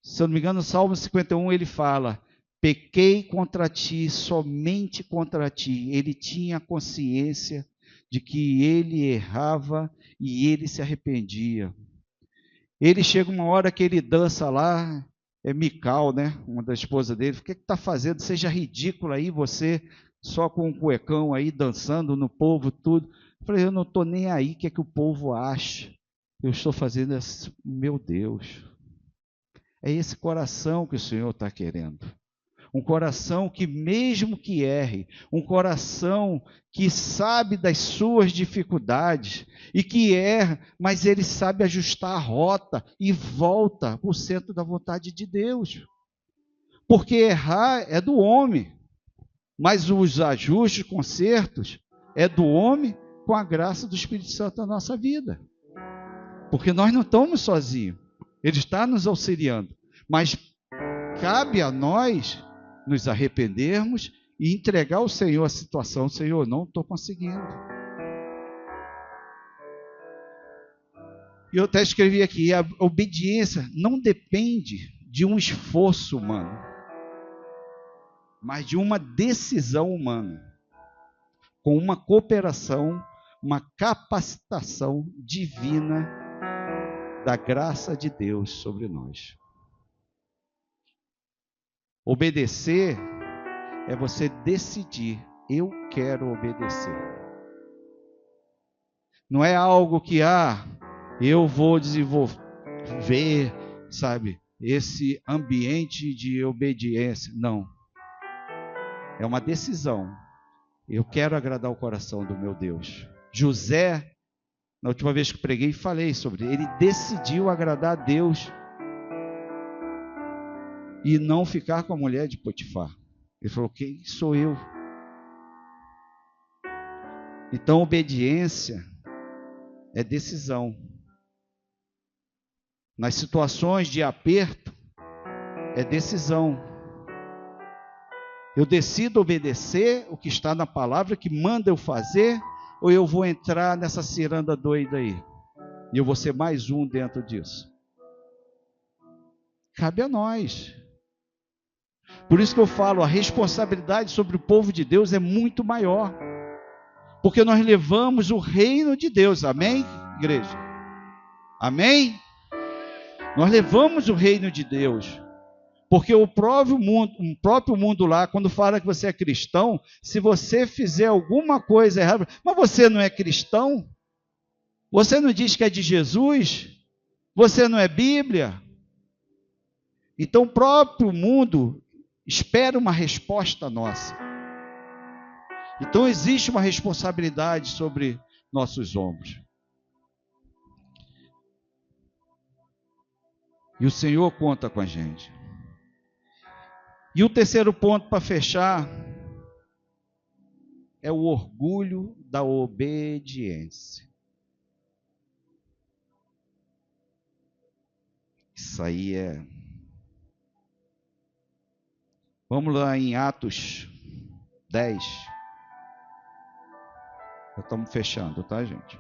Se eu não me engano, no Salmo 51 ele fala, pequei contra ti, somente contra ti. Ele tinha consciência de que ele errava e ele se arrependia. Ele chega uma hora que ele dança lá, é Mical, né? Uma das esposas dele. O que está fazendo? Seja ridículo aí, você só com um cuecão aí, dançando no povo, tudo. Eu falei, eu não estou nem aí, o que é que o povo acha? Eu estou fazendo isso, meu Deus. É esse coração que o Senhor está querendo. Um coração que, mesmo que erre, um coração que sabe das suas dificuldades e que erra, mas ele sabe ajustar a rota e volta para o centro da vontade de Deus. Porque errar é do homem, mas os ajustes, consertos, é do homem com a graça do Espírito Santo na nossa vida. Porque nós não estamos sozinhos, Ele está nos auxiliando, mas cabe a nós nos arrependermos e entregar ao Senhor a situação. Senhor, não estou conseguindo. E eu até escrevi aqui, a obediência não depende de um esforço humano, mas de uma decisão humana, com uma cooperação, uma capacitação divina da graça de Deus sobre nós. Obedecer é você decidir, eu quero obedecer. Não é algo que, eu vou desenvolver, sabe, esse ambiente de obediência. Não. É uma decisão. Eu quero agradar o coração do meu Deus. José, na última vez que preguei, falei sobre ele. Ele decidiu agradar a Deus e não ficar com a mulher de Potifar. Ele falou, quem sou eu? Então, obediência é decisão. Nas situações de aperto, é decisão. Eu decido obedecer o que está na palavra, que manda eu fazer, ou eu vou entrar nessa ciranda doida aí? E eu vou ser mais um dentro disso. Cabe a nós. Por isso que eu falo, a responsabilidade sobre o povo de Deus é muito maior. Porque nós levamos o reino de Deus. Amém, igreja? Amém? Nós levamos o reino de Deus. Porque o próprio mundo lá, quando fala que você é cristão, se você fizer alguma coisa errada, mas você não é cristão? Você não diz que é de Jesus? Você não é Bíblia? Então o próprio mundo espera uma resposta nossa. Então existe uma responsabilidade sobre nossos ombros. E o Senhor conta com a gente. E o terceiro ponto para fechar é o orgulho da obediência. Isso aí é... Vamos lá em Atos 10. Já estamos fechando, tá, gente?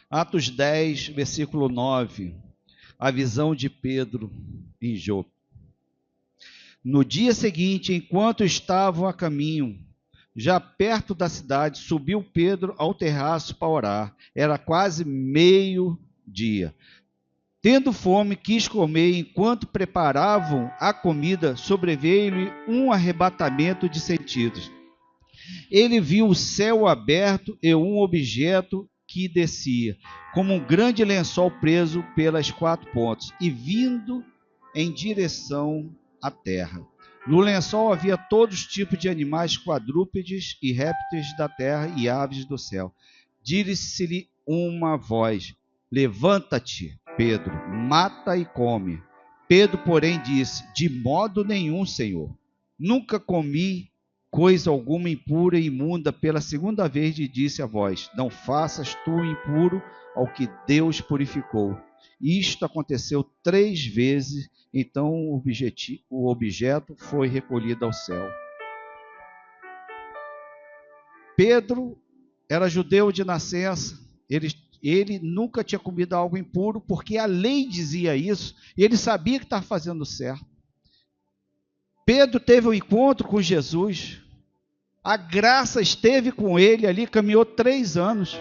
Atos 10, versículo 9. A visão de Pedro em Jope. No dia seguinte, enquanto estavam a caminho, já perto da cidade, subiu Pedro ao terraço para orar. Era quase meio-dia. Tendo fome, quis comer. Enquanto preparavam a comida, sobreveio-lhe um arrebatamento de sentidos. Ele viu o céu aberto e um objeto que descia, como um grande lençol preso pelas quatro pontas, e vindo em direção à terra. No lençol havia todos os tipos de animais quadrúpedes e répteis da terra e aves do céu. Disse-lhe uma voz: levanta-te, Pedro, mata e come. Pedro, porém, disse: de modo nenhum, Senhor. Nunca comi coisa alguma impura e imunda. Pela segunda vez lhe disse a voz: não faças tu impuro ao que Deus purificou. Isto aconteceu 3 vezes, então o objeto foi recolhido ao céu. Pedro era judeu de nascença, ele ele nunca tinha comido algo impuro, porque a lei dizia isso, e ele sabia que estava fazendo certo. Pedro teve um encontro com Jesus, a graça esteve com ele ali, caminhou 3 anos,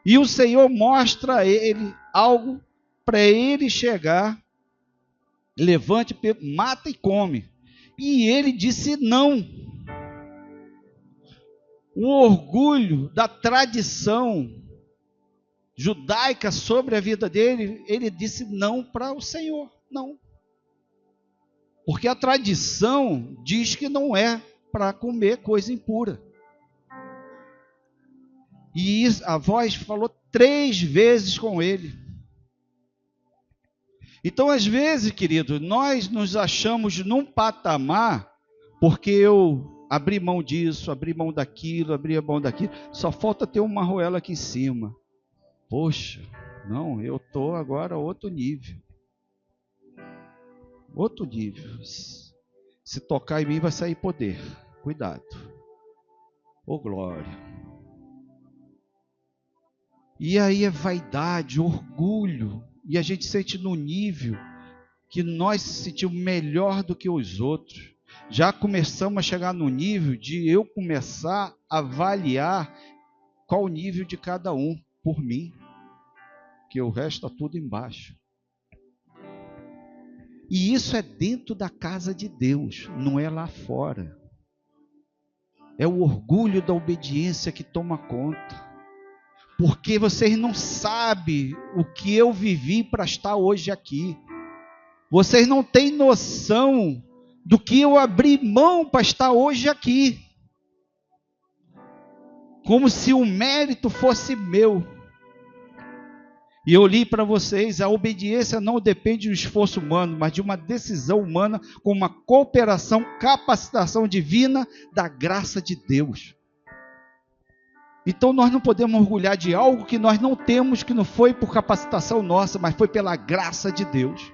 e o Senhor mostra a ele algo para ele chegar, levante, mata e come. E ele disse não. O orgulho da tradição judaica sobre a vida dele, ele disse não para o Senhor, não. Porque a tradição diz que não é para comer coisa impura. E a voz falou 3 vezes com ele. Então, às vezes, querido, nós nos achamos num patamar, porque eu abri mão disso, abri mão daquilo, só falta ter uma arruela aqui em cima. Poxa, não, eu estou agora outro nível. Outro nível. Se tocar em mim vai sair poder. Cuidado. Ô glória. E aí é vaidade, orgulho. E a gente sente no nível que nós se sentimos melhor do que os outros. Já começamos a chegar no nível de eu começar a avaliar qual o nível de cada um por mim. Que o resto está tudo embaixo. E isso é dentro da casa de Deus, não é lá fora. É o orgulho da obediência que toma conta. Porque vocês não sabem o que eu vivi para estar hoje aqui. Vocês não têm noção do que eu abri mão para estar hoje aqui. Como se o mérito fosse meu. E eu li para vocês, a obediência não depende do esforço humano, mas de uma decisão humana com uma cooperação, capacitação divina da graça de Deus. Então nós não podemos orgulhar de algo que nós não temos, que não foi por capacitação nossa, mas foi pela graça de Deus.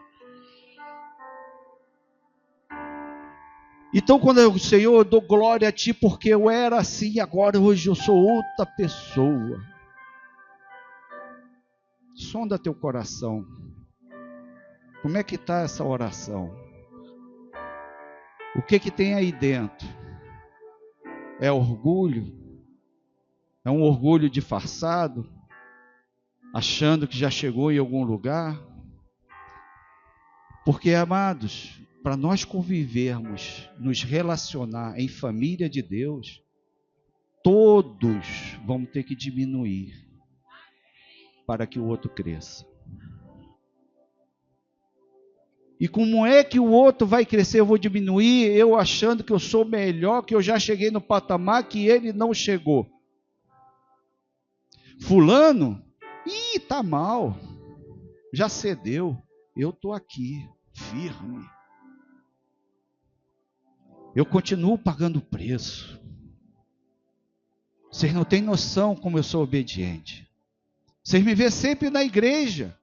Então quando o Senhor, eu dou glória a Ti, porque eu era assim, agora hoje eu sou outra pessoa. Sonda teu coração. Como é que está essa oração? O que tem aí dentro? É orgulho? É um orgulho disfarçado? Achando que já chegou em algum lugar? Porque, amados, para nós convivermos, nos relacionar em família de Deus, todos vão ter que diminuir para que o outro cresça. E como é que o outro vai crescer? Eu vou diminuir, eu achando que eu sou melhor, que eu já cheguei no patamar que ele não chegou. Fulano, está mal, já cedeu, eu estou aqui, firme. Eu continuo pagando o preço. Vocês não têm noção como eu sou obediente. Vocês me vêem sempre na igreja.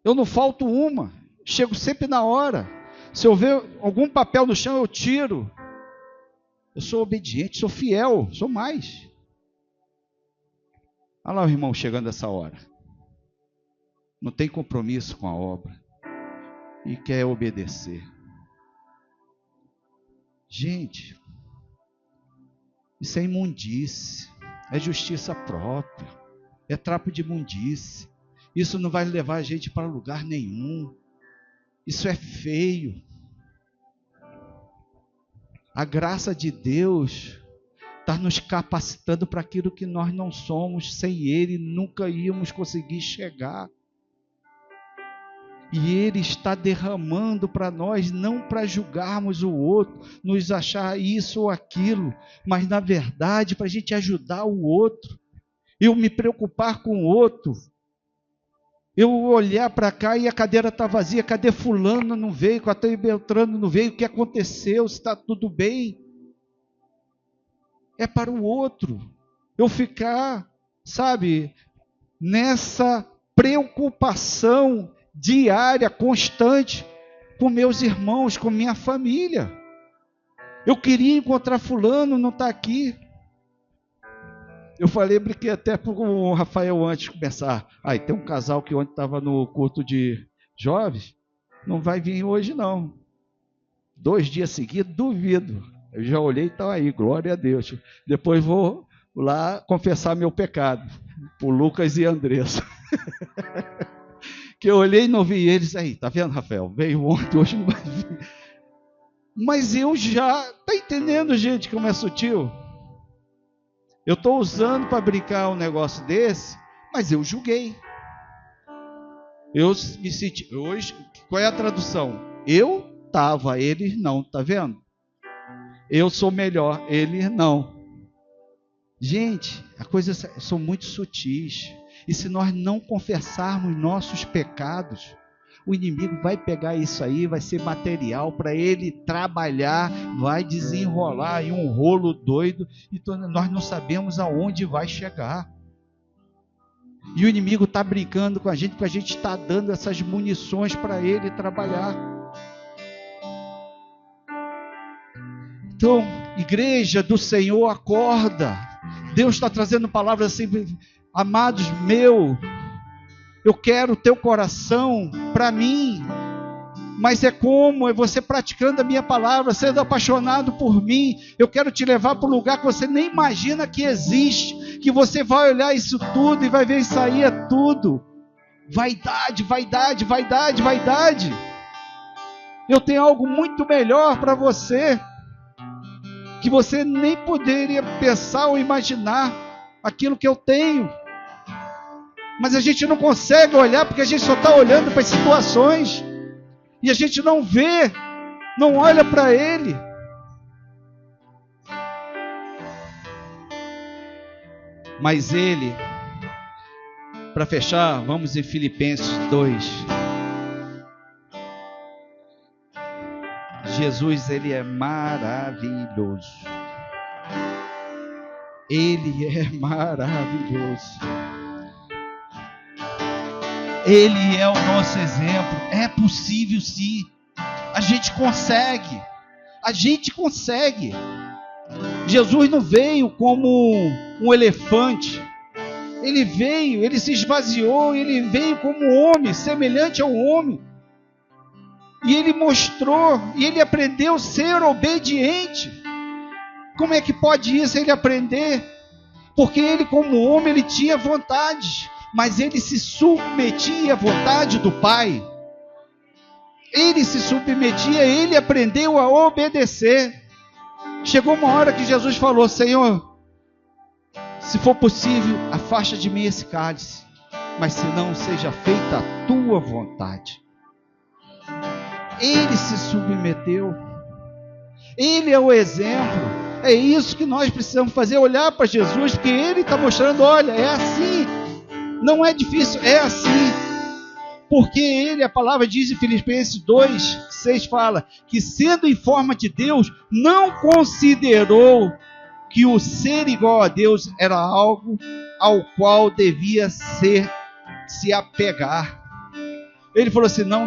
Eu não falto uma. Chego sempre na hora. Se eu ver algum papel no chão, eu tiro. Eu sou obediente, sou fiel, sou mais. Olha lá o irmão chegando essa hora. Não tem compromisso com a obra. E quer obedecer. Gente, isso é imundície. É justiça própria. É trapo de imundície. Isso não vai levar a gente para lugar nenhum. Isso é feio. A graça de Deus está nos capacitando para aquilo que nós não somos. Sem Ele nunca íamos conseguir chegar. E Ele está derramando para nós, não para julgarmos o outro, nos achar isso ou aquilo, mas na verdade para a gente ajudar o outro. Eu me preocupar com o outro, eu olhar para cá e a cadeira está vazia, cadê fulano não veio, cadê Beltrano não veio, o que aconteceu, se está tudo bem? É para o outro, eu ficar, sabe, nessa preocupação diária, constante, com meus irmãos, com minha família. Eu queria encontrar fulano, não está aqui. Eu falei, brinquei até com o Rafael antes de começar. Aí tem um casal que ontem estava no culto de jovens, não vai vir hoje não. 2 dias seguidos, duvido. Eu já olhei e estão aí, glória a Deus. Depois vou lá confessar meu pecado, por Lucas e Andressa. Que eu olhei e não vi eles aí, tá vendo, Rafael? Veio ontem, hoje não vai vir. Mas eu já, tá entendendo, gente, como é sutil? Eu estou usando para brincar um negócio desse, mas eu julguei. Eu me senti, hoje, qual é a tradução? Eu estava, ele não, tá vendo? Eu sou melhor, ele não. Gente, as coisas são muito sutis. E se nós não confessarmos nossos pecados, o inimigo vai pegar isso aí, vai ser material para ele trabalhar, vai desenrolar aí um rolo doido, então nós não sabemos aonde vai chegar. E o inimigo está brincando com a gente, porque a gente está dando essas munições para ele trabalhar. Então, igreja do Senhor, acorda. Deus está trazendo palavras assim, amados meu, eu quero o teu coração para mim, mas é como? É você praticando a minha palavra, sendo apaixonado por mim. Eu quero te levar para um lugar que você nem imagina que existe, que você vai olhar isso tudo e vai ver isso aí é tudo vaidade, vaidade, vaidade, vaidade. Eu tenho algo muito melhor para você, que você nem poderia pensar ou imaginar aquilo que eu tenho. Mas a gente não consegue olhar, porque a gente só está olhando para as situações, e a gente não vê, não olha para Ele. Mas Ele, para fechar, vamos em Filipenses 2. Jesus, Ele é maravilhoso. Ele é maravilhoso. Ele é o nosso exemplo. É possível sim. A gente consegue. A gente consegue. Jesus não veio como um elefante. Ele veio, ele se esvaziou, ele veio como homem, semelhante ao homem. E ele mostrou, e ele aprendeu a ser obediente. Como é que pode isso, ele aprender? Porque ele, como homem, ele tinha vontade, mas ele se submetia à vontade do Pai. Ele se submetia, ele aprendeu a obedecer. Chegou uma hora que Jesus falou: Senhor, se for possível, afasta de mim esse cálice, mas se não, seja feita a tua vontade. Ele se submeteu. Ele é o exemplo. É isso que nós precisamos fazer, olhar para Jesus, porque Ele está mostrando, olha, é assim, não é difícil, é assim, porque Ele, a palavra diz em Filipenses 2:6, fala, que sendo em forma de Deus, não considerou que o ser igual a Deus era algo ao qual devia se apegar. Ele falou assim, não,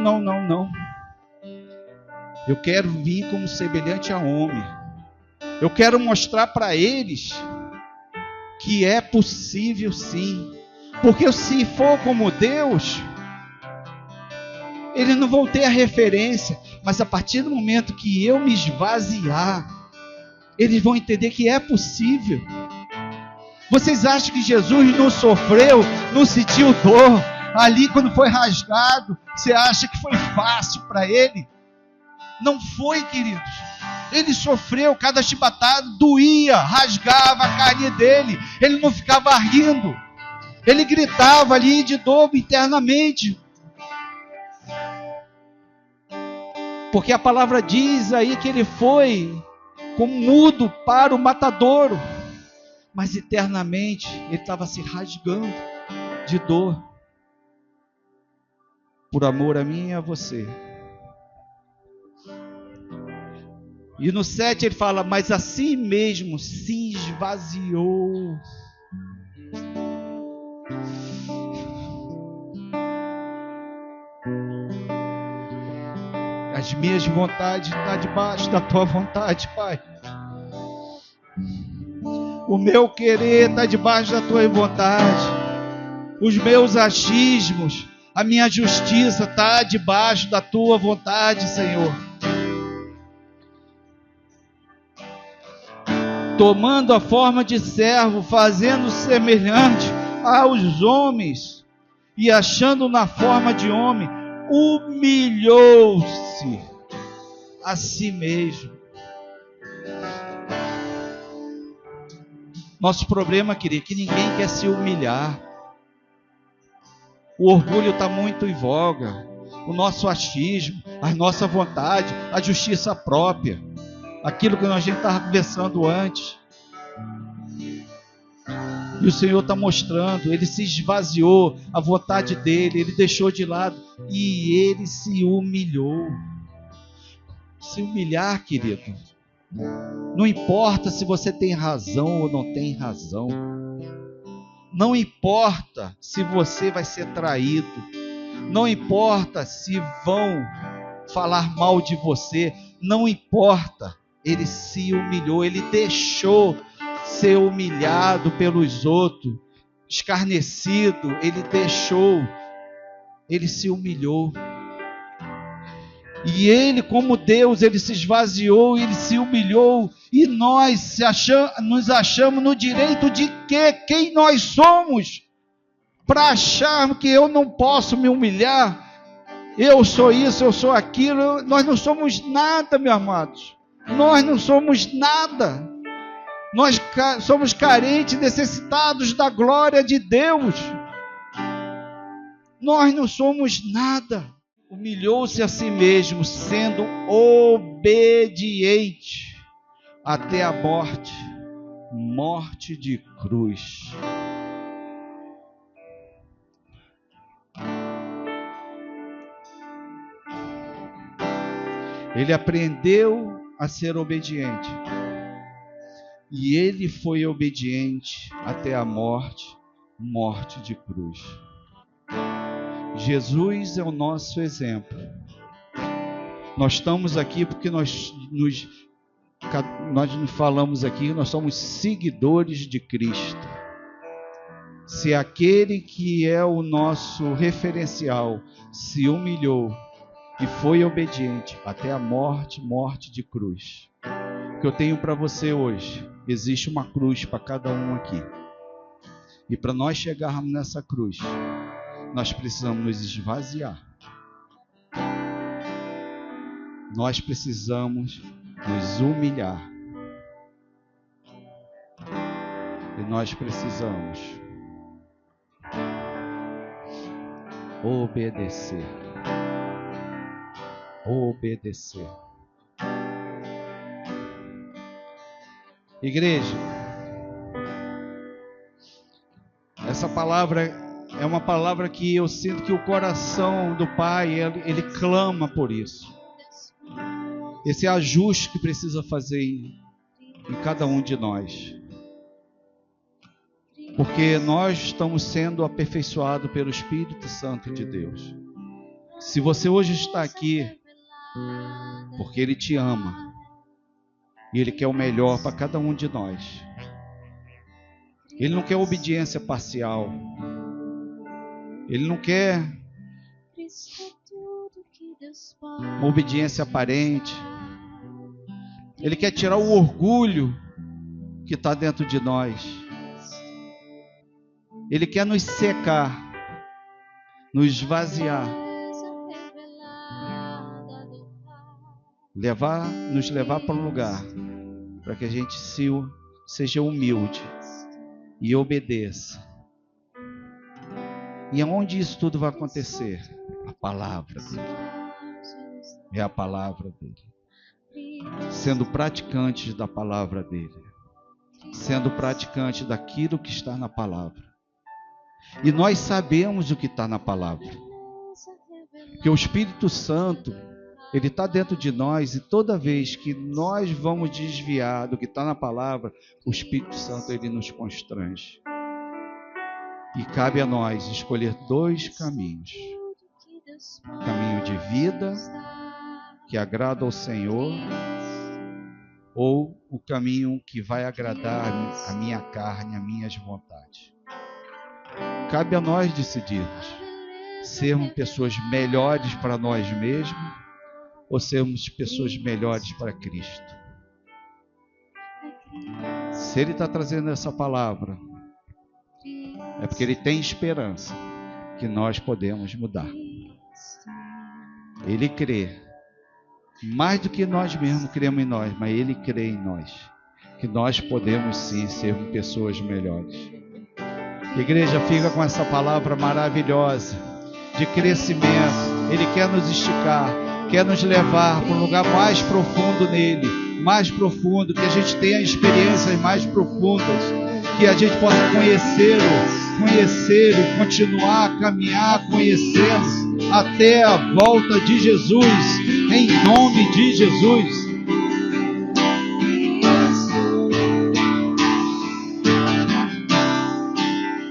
eu quero vir como semelhante a homem. Eu quero mostrar para eles que é possível sim. Porque se for como Deus, eles não vão ter a referência. Mas a partir do momento que eu me esvaziar, eles vão entender que é possível. Vocês acham que Jesus não sofreu, não sentiu dor? Ali quando foi rasgado, você acha que foi fácil para ele? Não foi, queridos. Ele sofreu, cada chibatada doía, rasgava a carne dele. Ele não ficava rindo. Ele gritava ali de dor internamente. Porque a palavra diz aí que ele foi como mudo para o matadouro. Mas internamente ele estava se rasgando de dor. Por amor a mim e a você. E no 7 ele fala, mas assim mesmo se esvaziou. As minhas vontades estão debaixo da tua vontade, Pai. O meu querer está debaixo da tua vontade. Os meus achismos, a minha justiça está debaixo da tua vontade, Senhor. Tomando a forma de servo, fazendo semelhante aos homens, e achando na forma de homem, humilhou-se a si mesmo. Nosso problema, querido, é que ninguém quer se humilhar. O orgulho está muito em voga. O nosso achismo, a nossa vontade, a justiça própria. Aquilo que a gente estava conversando antes. E o Senhor está mostrando, Ele se esvaziou, a vontade dEle, Ele deixou de lado. E Ele se humilhou. Se humilhar, querido, não importa se você tem razão ou não tem razão. Não importa se você vai ser traído. Não importa se vão falar mal de você. Não importa. Ele se humilhou. Ele deixou ser humilhado pelos outros. Escarnecido. Ele deixou. Ele se humilhou. E Ele, como Deus, Ele se esvaziou, Ele se humilhou, e nós nos achamos no direito de quem nós somos, para acharmos que eu não posso me humilhar, eu sou isso, eu sou aquilo. Nós não somos nada, meus amados, nós não somos nada, nós somos carentes, necessitados da glória de Deus, nós não somos nada. Humilhou-se a si mesmo, sendo obediente até a morte, morte de cruz. Ele aprendeu a ser obediente. E ele foi obediente até a morte, morte de cruz. Jesus é o nosso exemplo. Nós estamos aqui porque nós falamos aqui, nós somos seguidores de Cristo. Se aquele que é o nosso referencial se humilhou e foi obediente até a morte, morte de cruz. O que eu tenho para você hoje, existe uma cruz para cada um aqui. E para nós chegarmos nessa cruz, nós precisamos nos esvaziar. Nós precisamos nos humilhar. E nós precisamos obedecer. Obedecer. Igreja, essa palavra é uma palavra que eu sinto que o coração do Pai, ele clama por isso. Esse ajuste que precisa fazer em cada um de nós. Porque nós estamos sendo aperfeiçoados pelo Espírito Santo de Deus. Se você hoje está aqui, porque Ele te ama, e Ele quer o melhor para cada um de nós. Ele não quer obediência parcial. Ele não quer uma obediência aparente. Ele quer tirar o orgulho que está dentro de nós. Ele quer nos secar, nos esvaziar, nos levar para um lugar para que a gente seja humilde e obedeça. E aonde isso tudo vai acontecer? A palavra dele. É a palavra dele. Sendo praticantes da palavra dele. Sendo praticantes daquilo que está na palavra. E nós sabemos o que está na palavra. Porque o Espírito Santo, ele está dentro de nós, e toda vez que nós vamos desviar do que está na palavra, o Espírito Santo, ele nos constrange. E cabe a nós escolher dois caminhos. Caminho de vida, que agrada ao Senhor, ou o caminho que vai agradar a minha carne, as minhas vontades. Cabe a nós decidirmos, sermos pessoas melhores para nós mesmos ou sermos pessoas melhores para Cristo. Se Ele está trazendo essa palavra, é porque Ele tem esperança que nós podemos mudar. Ele crê, mais do que nós mesmos cremos em nós, mas Ele crê em nós, que nós podemos sim sermos pessoas melhores. Igreja, fica com essa palavra maravilhosa de crescimento. Ele quer nos esticar, quer nos levar para um lugar mais profundo nele, mais profundo, que a gente tenha experiências mais profundas, que a gente possa conhecê-lo e continuar a caminhar, conhecê-lo até a volta de Jesus, em nome de Jesus.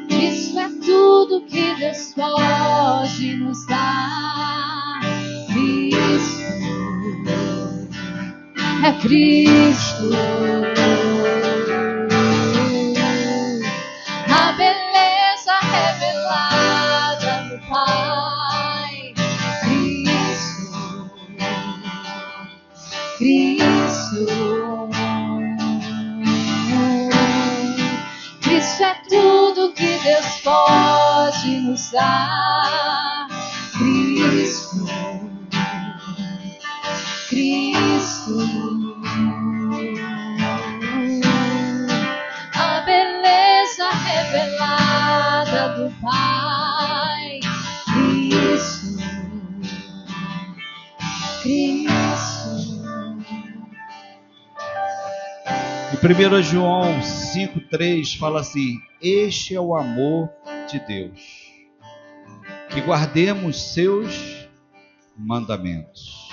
Isso é tudo que Deus pode nos dar. Cristo é Cristo. A beleza revelada do Pai. Cristo. Cristo é tudo que Deus pode nos dar. Cristo. A beleza revelada do Pai. Cristo.
E 1 João 5,3 fala assim: este é o amor de Deus, que guardemos seus mandamentos.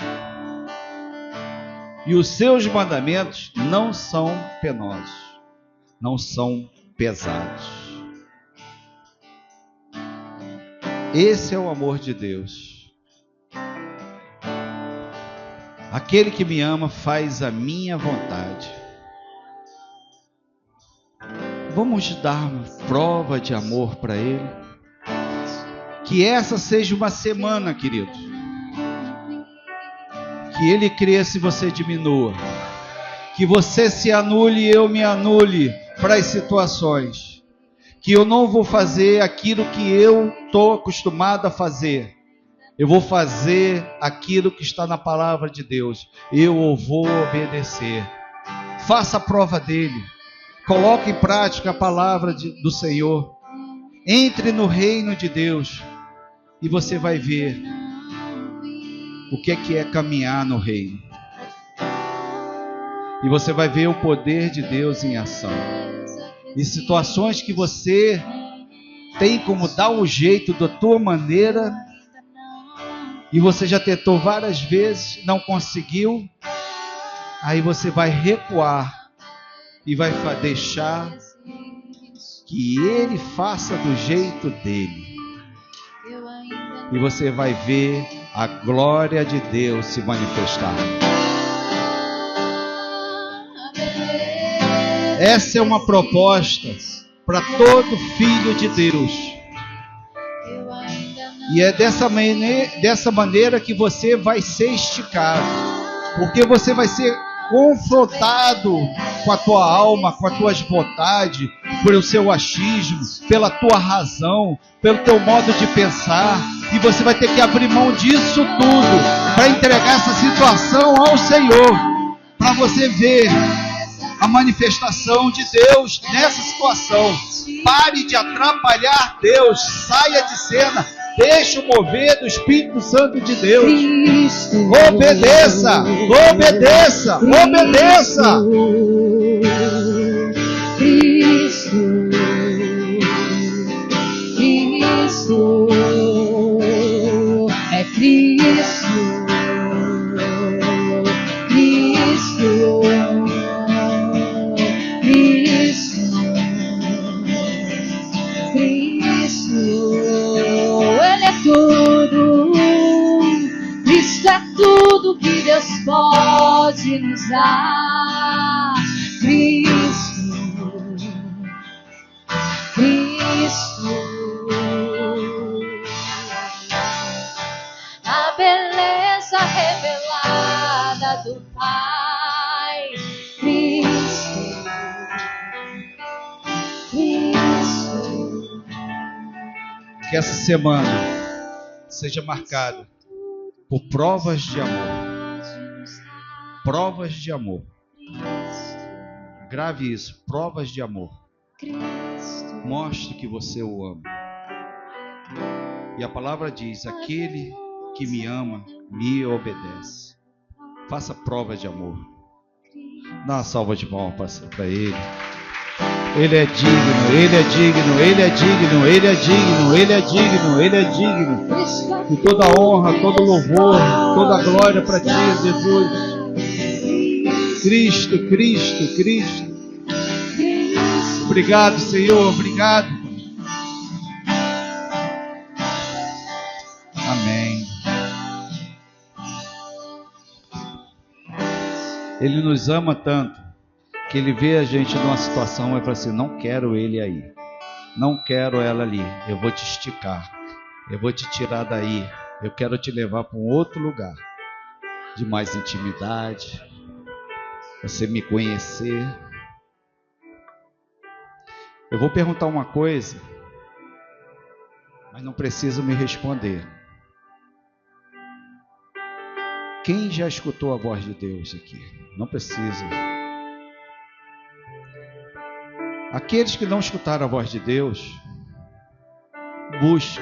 E os seus mandamentos não são penosos, não são pesados. Esse é o amor de Deus. Aquele que me ama faz a minha vontade. Vamos dar prova de amor para Ele. Que essa seja uma semana, queridos, que Ele cresça e você diminua. Que você se anule e eu me anule para as situações. Que eu não vou fazer aquilo que eu estou acostumado a fazer. Eu vou fazer aquilo que está na palavra de Deus. Eu vou obedecer. Faça a prova dele. Coloque em prática a palavra do Senhor. Entre no reino de Deus. E você vai ver o que é caminhar no reino. E você vai ver o poder de Deus em ação. E situações que você tem como dar um jeito da tua maneira, e você já tentou várias vezes, não conseguiu, aí você vai recuar e vai deixar que Ele faça do jeito dele. E você vai ver a glória de Deus se manifestar. Essa é uma proposta para todo filho de Deus. E é dessa maneira que você vai ser esticado. Porque você vai ser confrontado com a tua alma, com as tuas vontades, pelo seu achismo, pela tua razão, pelo teu modo de pensar. E você vai ter que abrir mão disso tudo para entregar essa situação ao Senhor, para você ver a manifestação de Deus nessa situação. Pare de atrapalhar Deus, saia de cena, deixe o mover do Espírito Santo de Deus. Obedeça, obedeça, obedeça.
Cristo é Cristo. Tudo que Deus pode nos dar. Cristo, a beleza revelada do Pai. Cristo, Cristo.
Que essa semana seja marcada por provas de amor. Provas de amor. Grave isso, provas de amor. Mostre que você o ama. E a palavra diz: aquele que me ama, me obedece. Faça prova de amor. Dá uma salva de palmas para Ele. Ele é digno, Ele é digno, Ele é digno, Ele é digno, Ele é digno, Ele é digno. E toda honra, todo louvor, toda glória para Ti, Jesus. Cristo, Cristo, Cristo. Obrigado, Senhor, obrigado. Amém. Ele nos ama tanto que Ele vê a gente numa situação e fala assim: não quero ele aí, não quero ela ali, eu vou te esticar, eu vou te tirar daí, eu quero te levar para um outro lugar de mais intimidade, você me conhecer. Eu vou perguntar uma coisa, mas não precisa me responder. Quem já escutou a voz de Deus aqui? Não precisa. Aqueles que não escutaram a voz de Deus, busque.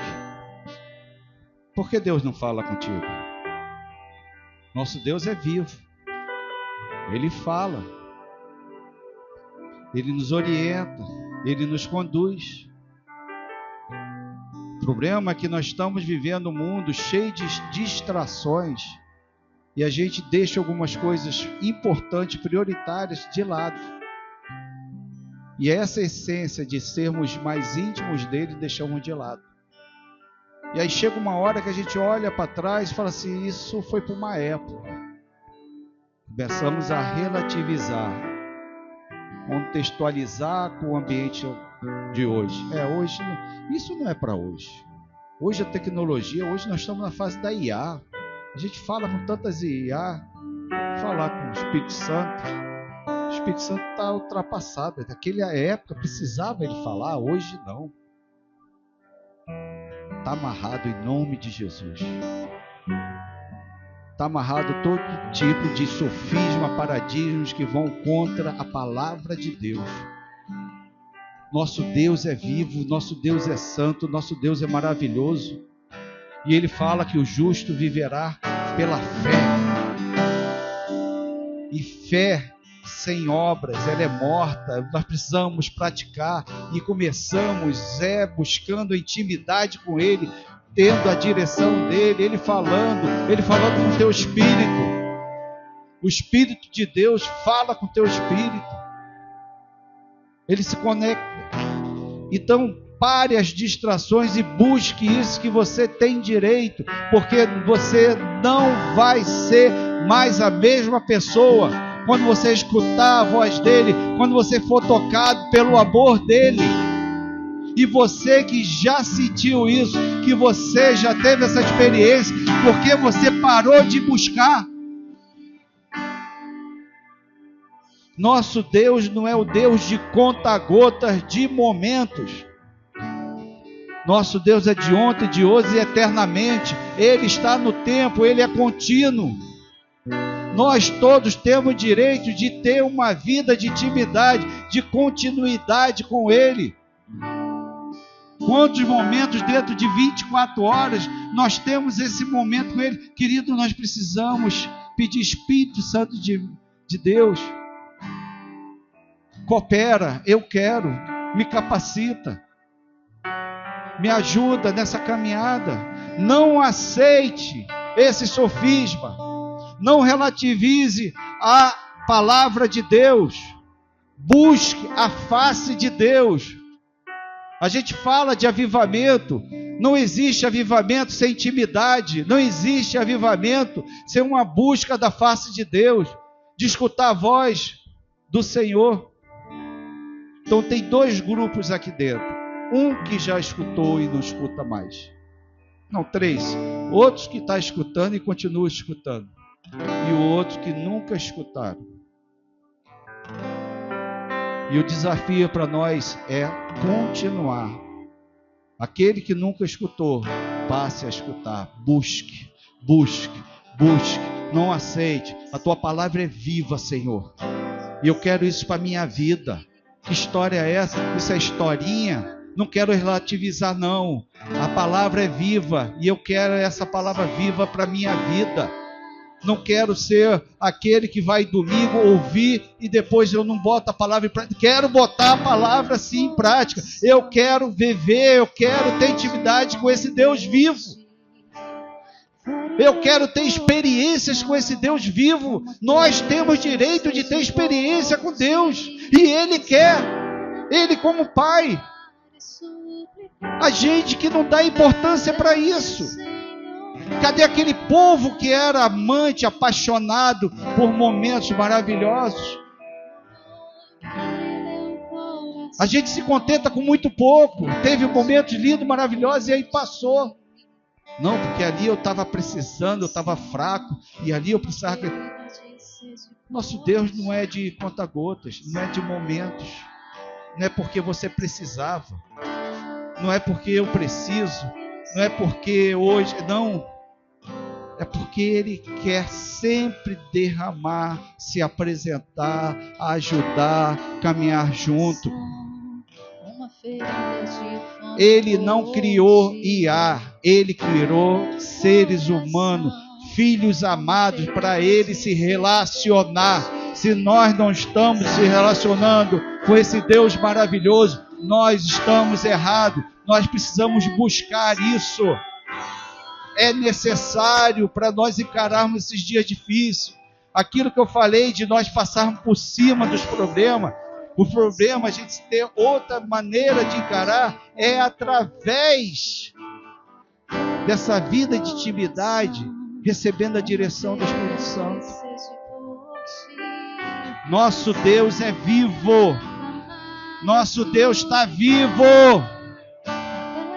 Por que Deus não fala contigo? Nosso Deus é vivo. Ele fala. Ele nos orienta. Ele nos conduz. O problema é que nós estamos vivendo um mundo cheio de distrações e a gente deixa algumas coisas importantes, prioritárias de lado. E essa essência de sermos mais íntimos dele deixamos de lado. E aí chega uma hora que a gente olha para trás e fala assim: isso foi por uma época. Começamos a relativizar, contextualizar com o ambiente de hoje. Hoje isso não é para hoje. Hoje a tecnologia, hoje nós estamos na fase da IA. A gente fala com tantas IA, falar com o Espírito Santo. O Espírito Santo está ultrapassado. Naquela época precisava ele falar, hoje não. Está amarrado em nome de Jesus. Está amarrado todo tipo de sofisma, paradigmas que vão contra a palavra de Deus. Nosso Deus é vivo, nosso Deus é santo, nosso Deus é maravilhoso. E Ele fala que o justo viverá pela fé. E fé sem obras, ela é morta. Nós precisamos praticar e começamos buscando intimidade com Ele, tendo a direção dele, Ele falando com o teu espírito. O Espírito de Deus fala com o teu espírito. Ele se conecta. Então, pare as distrações e busque isso que você tem direito, porque você não vai ser mais a mesma pessoa quando você escutar a voz dele, quando você for tocado pelo amor dele. E você que já sentiu isso, que você já teve essa experiência, porque você parou de buscar. Nosso Deus não é o Deus de conta-gotas, de momentos. Nosso Deus é de ontem, de hoje e eternamente. Ele está no tempo, Ele é contínuo. Nós todos temos direito de ter uma vida de intimidade, de continuidade com Ele. Quantos momentos dentro de 24 horas nós temos esse momento com Ele? Querido, nós precisamos pedir Espírito Santo de Deus. Coopera, eu quero, me capacita, me ajuda nessa caminhada. Não aceite esse sofisma, não relativize a palavra de Deus, busque a face de Deus. A gente fala de avivamento, não existe avivamento sem intimidade, não existe avivamento sem uma busca da face de Deus, de escutar a voz do Senhor. Então tem dois grupos aqui dentro. Um que já escutou e não escuta mais. Não, 3. Outros que estão escutando e continuam escutando. E o outro que nunca escutaram. E o desafio para nós é continuar. Aquele que nunca escutou, passe a escutar. Busque, busque, busque. Não aceite. A tua palavra é viva, Senhor. E eu quero isso para a minha vida. Que história é essa? Isso é historinha? Não quero relativizar, não. A palavra é viva. E eu quero essa palavra viva para a minha vida. Não quero ser aquele que vai domingo ouvir e depois eu não boto a palavra em prática. Quero botar a palavra sim em prática. Eu quero viver, eu quero ter intimidade com esse Deus vivo. Eu quero ter experiências com esse Deus vivo. Nós temos direito de ter experiência com Deus. E Ele quer. Ele como Pai. A gente que não dá importância para isso. Cadê aquele povo que era amante, apaixonado por momentos maravilhosos? A gente se contenta com muito pouco. Teve momentos lindos, maravilhosos e aí passou. Não, porque ali eu estava precisando, eu estava fraco e ali eu precisava. Nosso Deus não é de conta-gotas, não é de momentos. Não é porque você precisava. Não é porque eu preciso. Não é porque hoje. Não. É porque Ele quer sempre derramar, se apresentar, ajudar, caminhar junto. Ele não criou IA, Ele criou seres humanos, filhos amados, para Ele se relacionar. Se nós não estamos se relacionando com esse Deus maravilhoso, nós estamos errados. Nós precisamos buscar isso. É necessário para nós encararmos esses dias difíceis. Aquilo que eu falei de nós passarmos por cima dos problemas. O problema, a gente ter outra maneira de encarar, é através dessa vida de intimidade, recebendo a direção do Espírito Santo. Nosso Deus é vivo. Nosso Deus está vivo.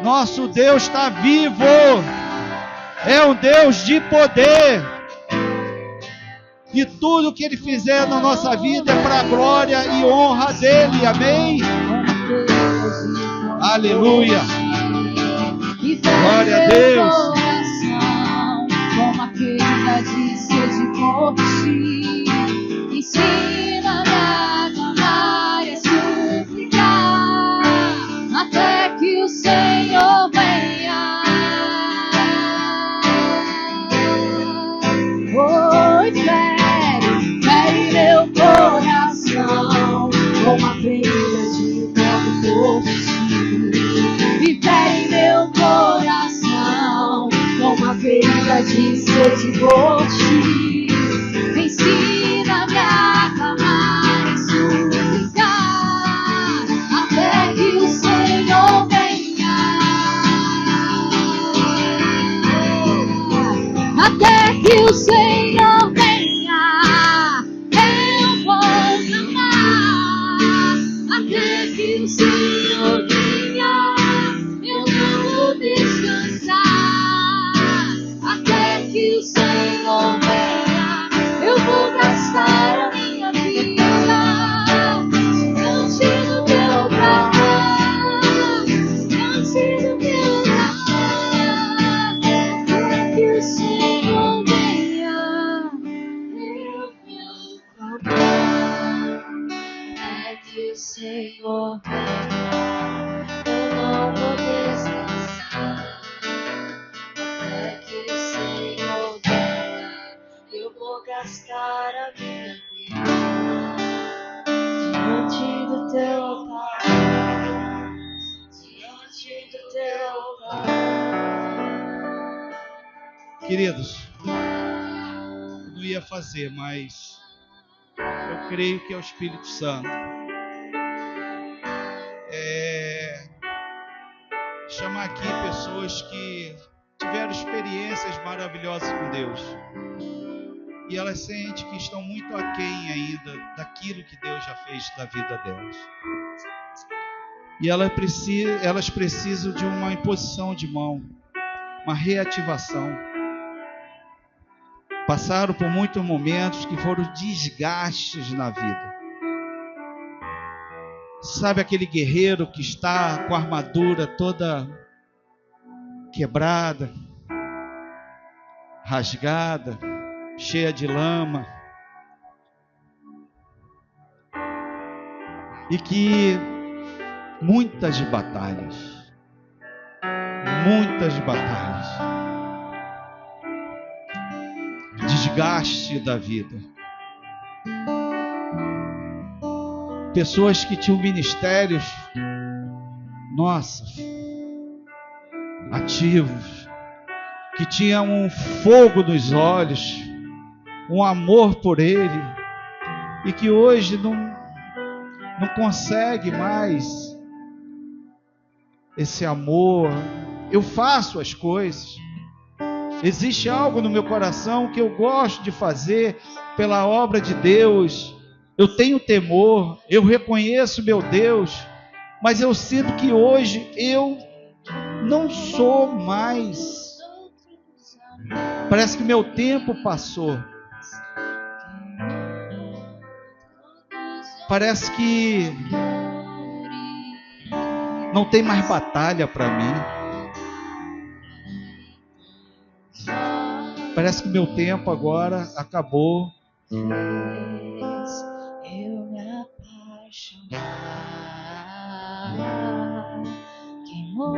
Nosso Deus está vivo. É um Deus de poder. E tudo que Ele fizer na nossa vida é para a glória e honra dEle. Amém? Aleluia. Glória a Deus.
Como aquele de sede por ti. Ensina-me a clamar e a suplicar até que o Senhor venha. Oi, fere meu coração como a veia de fogo por ti. E fere meu coração como a veia de sede por ti. Ensina-me a clamar e suplicar até que o Senhor venha. Até que o Senhor venha, eu vou clamar. Até que o Senhor venha, eu não vou descansar. Até que o Senhor venha, eu vou gastar a minha vida diante do teu altar, diante do teu altar. Até que o Senhor venha, eu vou clamar. Até que o Senhor venha, eu não vou descansar. Até que o Senhor venha, eu vou gastar a minha vida diante do teu altar, diante do teu altar.
Queridos, eu não ia fazer, mas eu creio que é o Espírito Santo. Chamar aqui pessoas que tiveram experiências maravilhosas com Deus. E elas sentem que estão muito aquém ainda daquilo que Deus já fez da vida delas. E elas precisam de uma imposição de mão, uma reativação. Passaram por muitos momentos que foram desgastes na vida. Sabe aquele guerreiro que está com a armadura toda quebrada, rasgada, cheia de lama, e que muitas batalhas, desgaste da vida, pessoas que tinham ministérios, nossa, ativos, que tinham um fogo nos olhos, um amor por Ele, e que hoje não consegue mais esse amor. Eu faço as coisas, existe algo no meu coração que eu gosto de fazer pela obra de Deus, eu tenho temor, eu reconheço meu Deus, mas eu sinto que hoje eu não sou mais, parece que meu tempo passou, parece que não tem mais batalha para mim, parece que meu tempo agora acabou.
Eu me apaixonar, queimou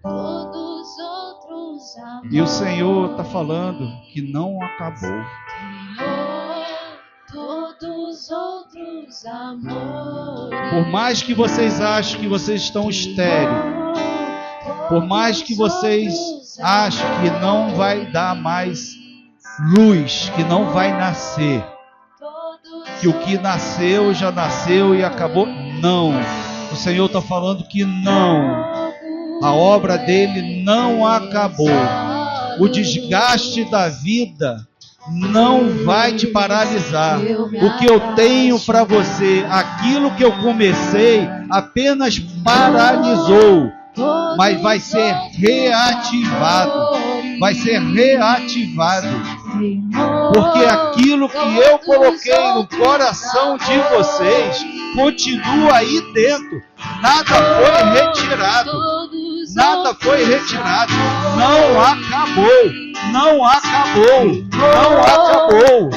todos os outros amores.
E o Senhor está falando que não acabou.
Queimou todos os outros amores.
Por mais que vocês achem que vocês estão estéreis, por mais que vocês achem que não vai dar mais luz, que não vai nascer, que o que nasceu já nasceu e acabou, não. O Senhor está falando que não, a obra dele não acabou. O desgaste da vida não vai te paralisar. O que eu tenho para você, aquilo que eu comecei, apenas paralisou, mas vai ser reativado. Vai ser reativado. Porque aquilo que eu coloquei no coração de vocês continua aí dentro. Nada foi retirado. Nada foi retirado. Não acabou. Não acabou. Não acabou.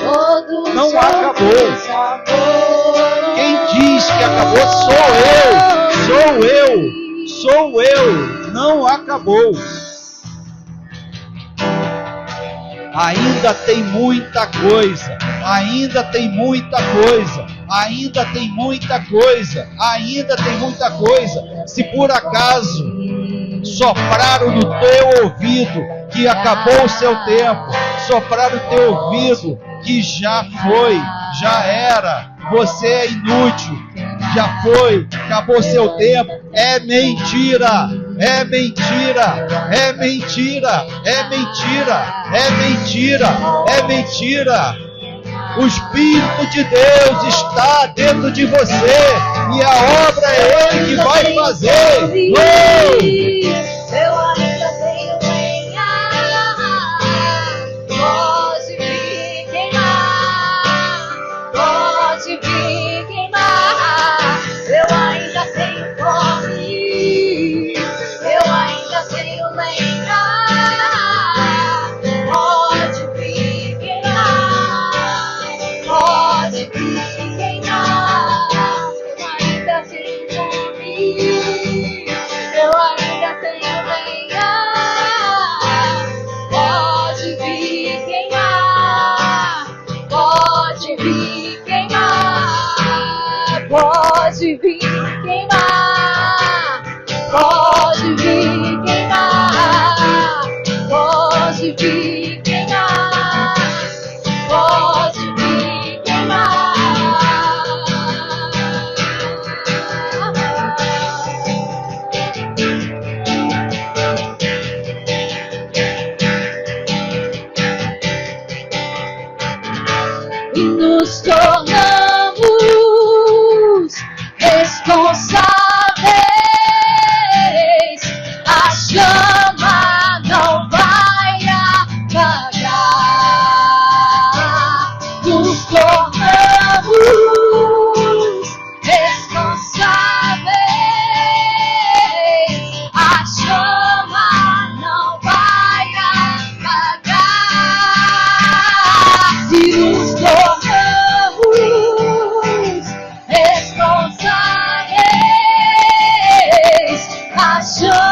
Não acabou. Quem diz que acabou sou eu. Sou eu. Sou eu. Não acabou. Ainda tem muita coisa, ainda tem muita coisa, ainda tem muita coisa, ainda tem muita coisa. Se por acaso sopraram no teu ouvido que acabou o seu tempo, sopraram no teu ouvido que já foi, já era, você é inútil, já foi, acabou seu tempo, é mentira. É mentira, é mentira, é mentira, é mentira, é mentira. O Espírito de Deus está dentro de você e a obra é Ele que vai fazer.
Eu ainda tenho lenha, pode vir queimar, pode vir queimar. Eu ainda tenho fome. Eu ainda tenho lenha, pode vir queimar, pode vir queimar. Eu ainda tenho fome, eu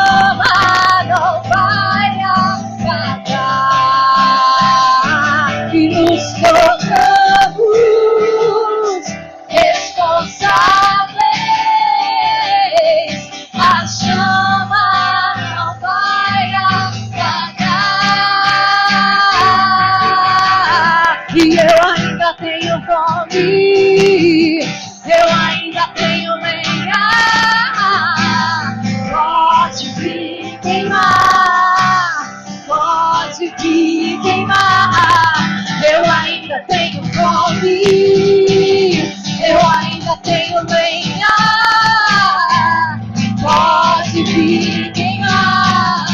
chama não vai apagar. E nos tornamos responsáveis. A chama não vai apagar. E eu ainda tenho fome, eu ainda tenho lenha. Pode vir queimar, pode vir queimar. Eu ainda tenho fome, eu ainda tenho lenha. Pode vir queimar,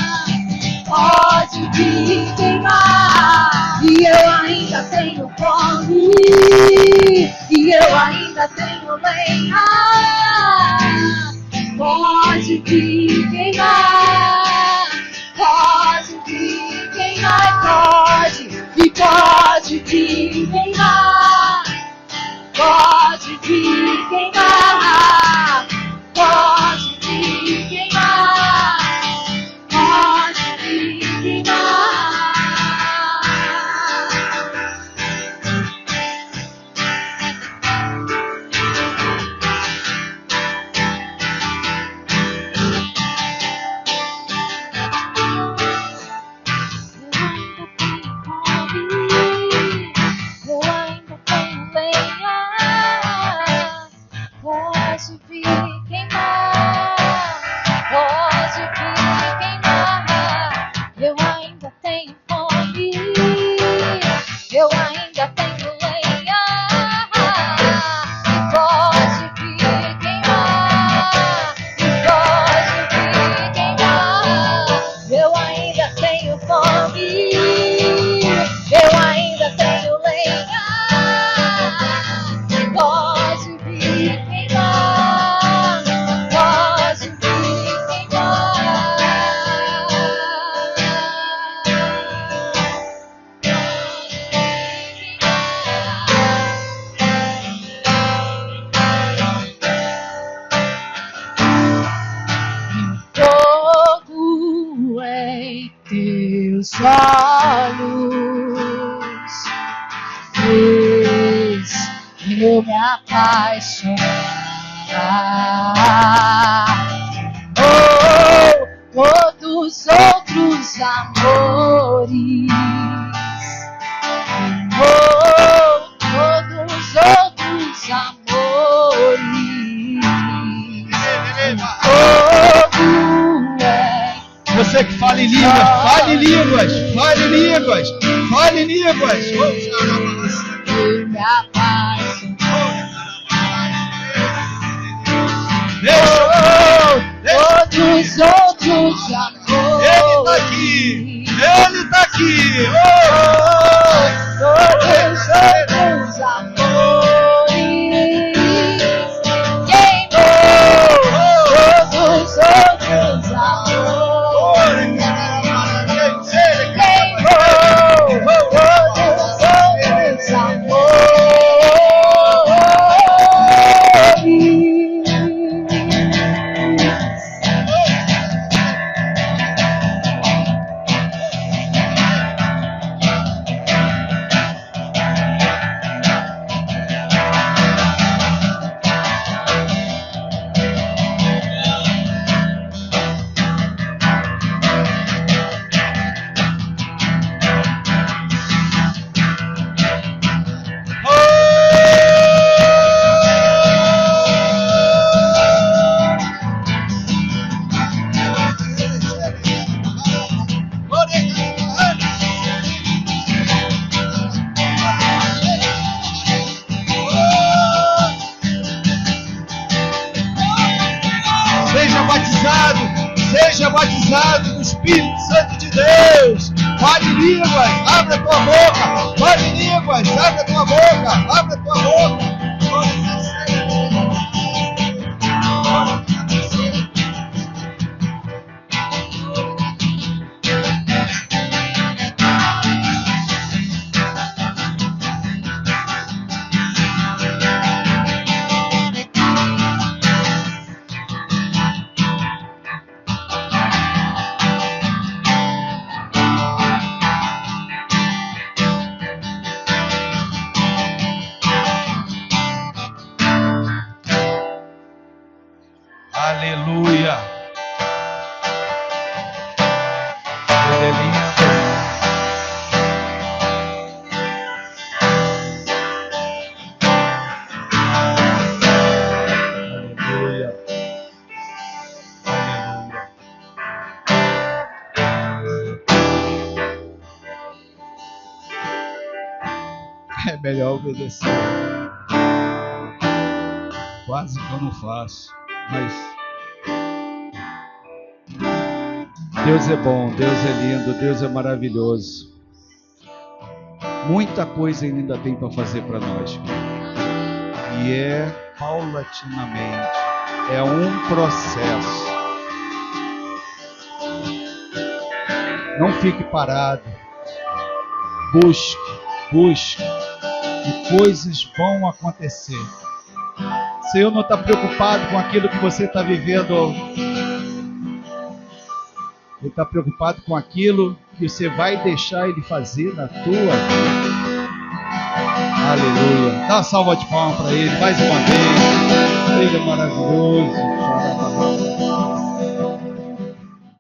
pode vir queimar. E eu ainda tenho fome, e eu ainda tenho lenha. Pode vir queimar, pode vir queimar. Pode, e pode vir queimar. Pode vir queimar, pode vir queimar, pode vir queimar. Eu ainda tenho lenha. Pode vir queimar, pode vir queimar. Eu ainda tenho fome, eu ainda tenho lenha. Pode vir queimar, pode vir queimar. Eu ainda tenho fome, eu ainda tenho lenha. Pode vir queimar, pode vir fogo em teus olhos fez eu me apaixonar. Oh, todos outros amores. Oh, todos outros amores. Fogo em
Você que fala em línguas, fale em línguas, fale em línguas, fale em línguas.
eu me apaixonar. Todos outros amores.
Ele está aqui, ele está aqui.
Todos outros amores. Queimou. Todos outros amores. Queimou. Todos outros amores.
Seja batizado no Espírito Santo de Deus. Fale em línguas, abre a tua boca. Fale em línguas, abre a tua boca. Abre a tua boca. melhor obedecer. Quase que eu não faço, mas Deus é bom, Deus é lindo, Deus é maravilhoso. Muita coisa Ele ainda tem para fazer para nós. E é paulatinamente, é um processo. Não fique parado. Busque. E coisas vão acontecer. O Senhor não está preocupado com aquilo que você está vivendo. Ele está preocupado com aquilo que você vai deixar Ele fazer na tua vida. Aleluia. Dá uma salva de palmas para Ele mais uma vez. Ele é maravilhoso.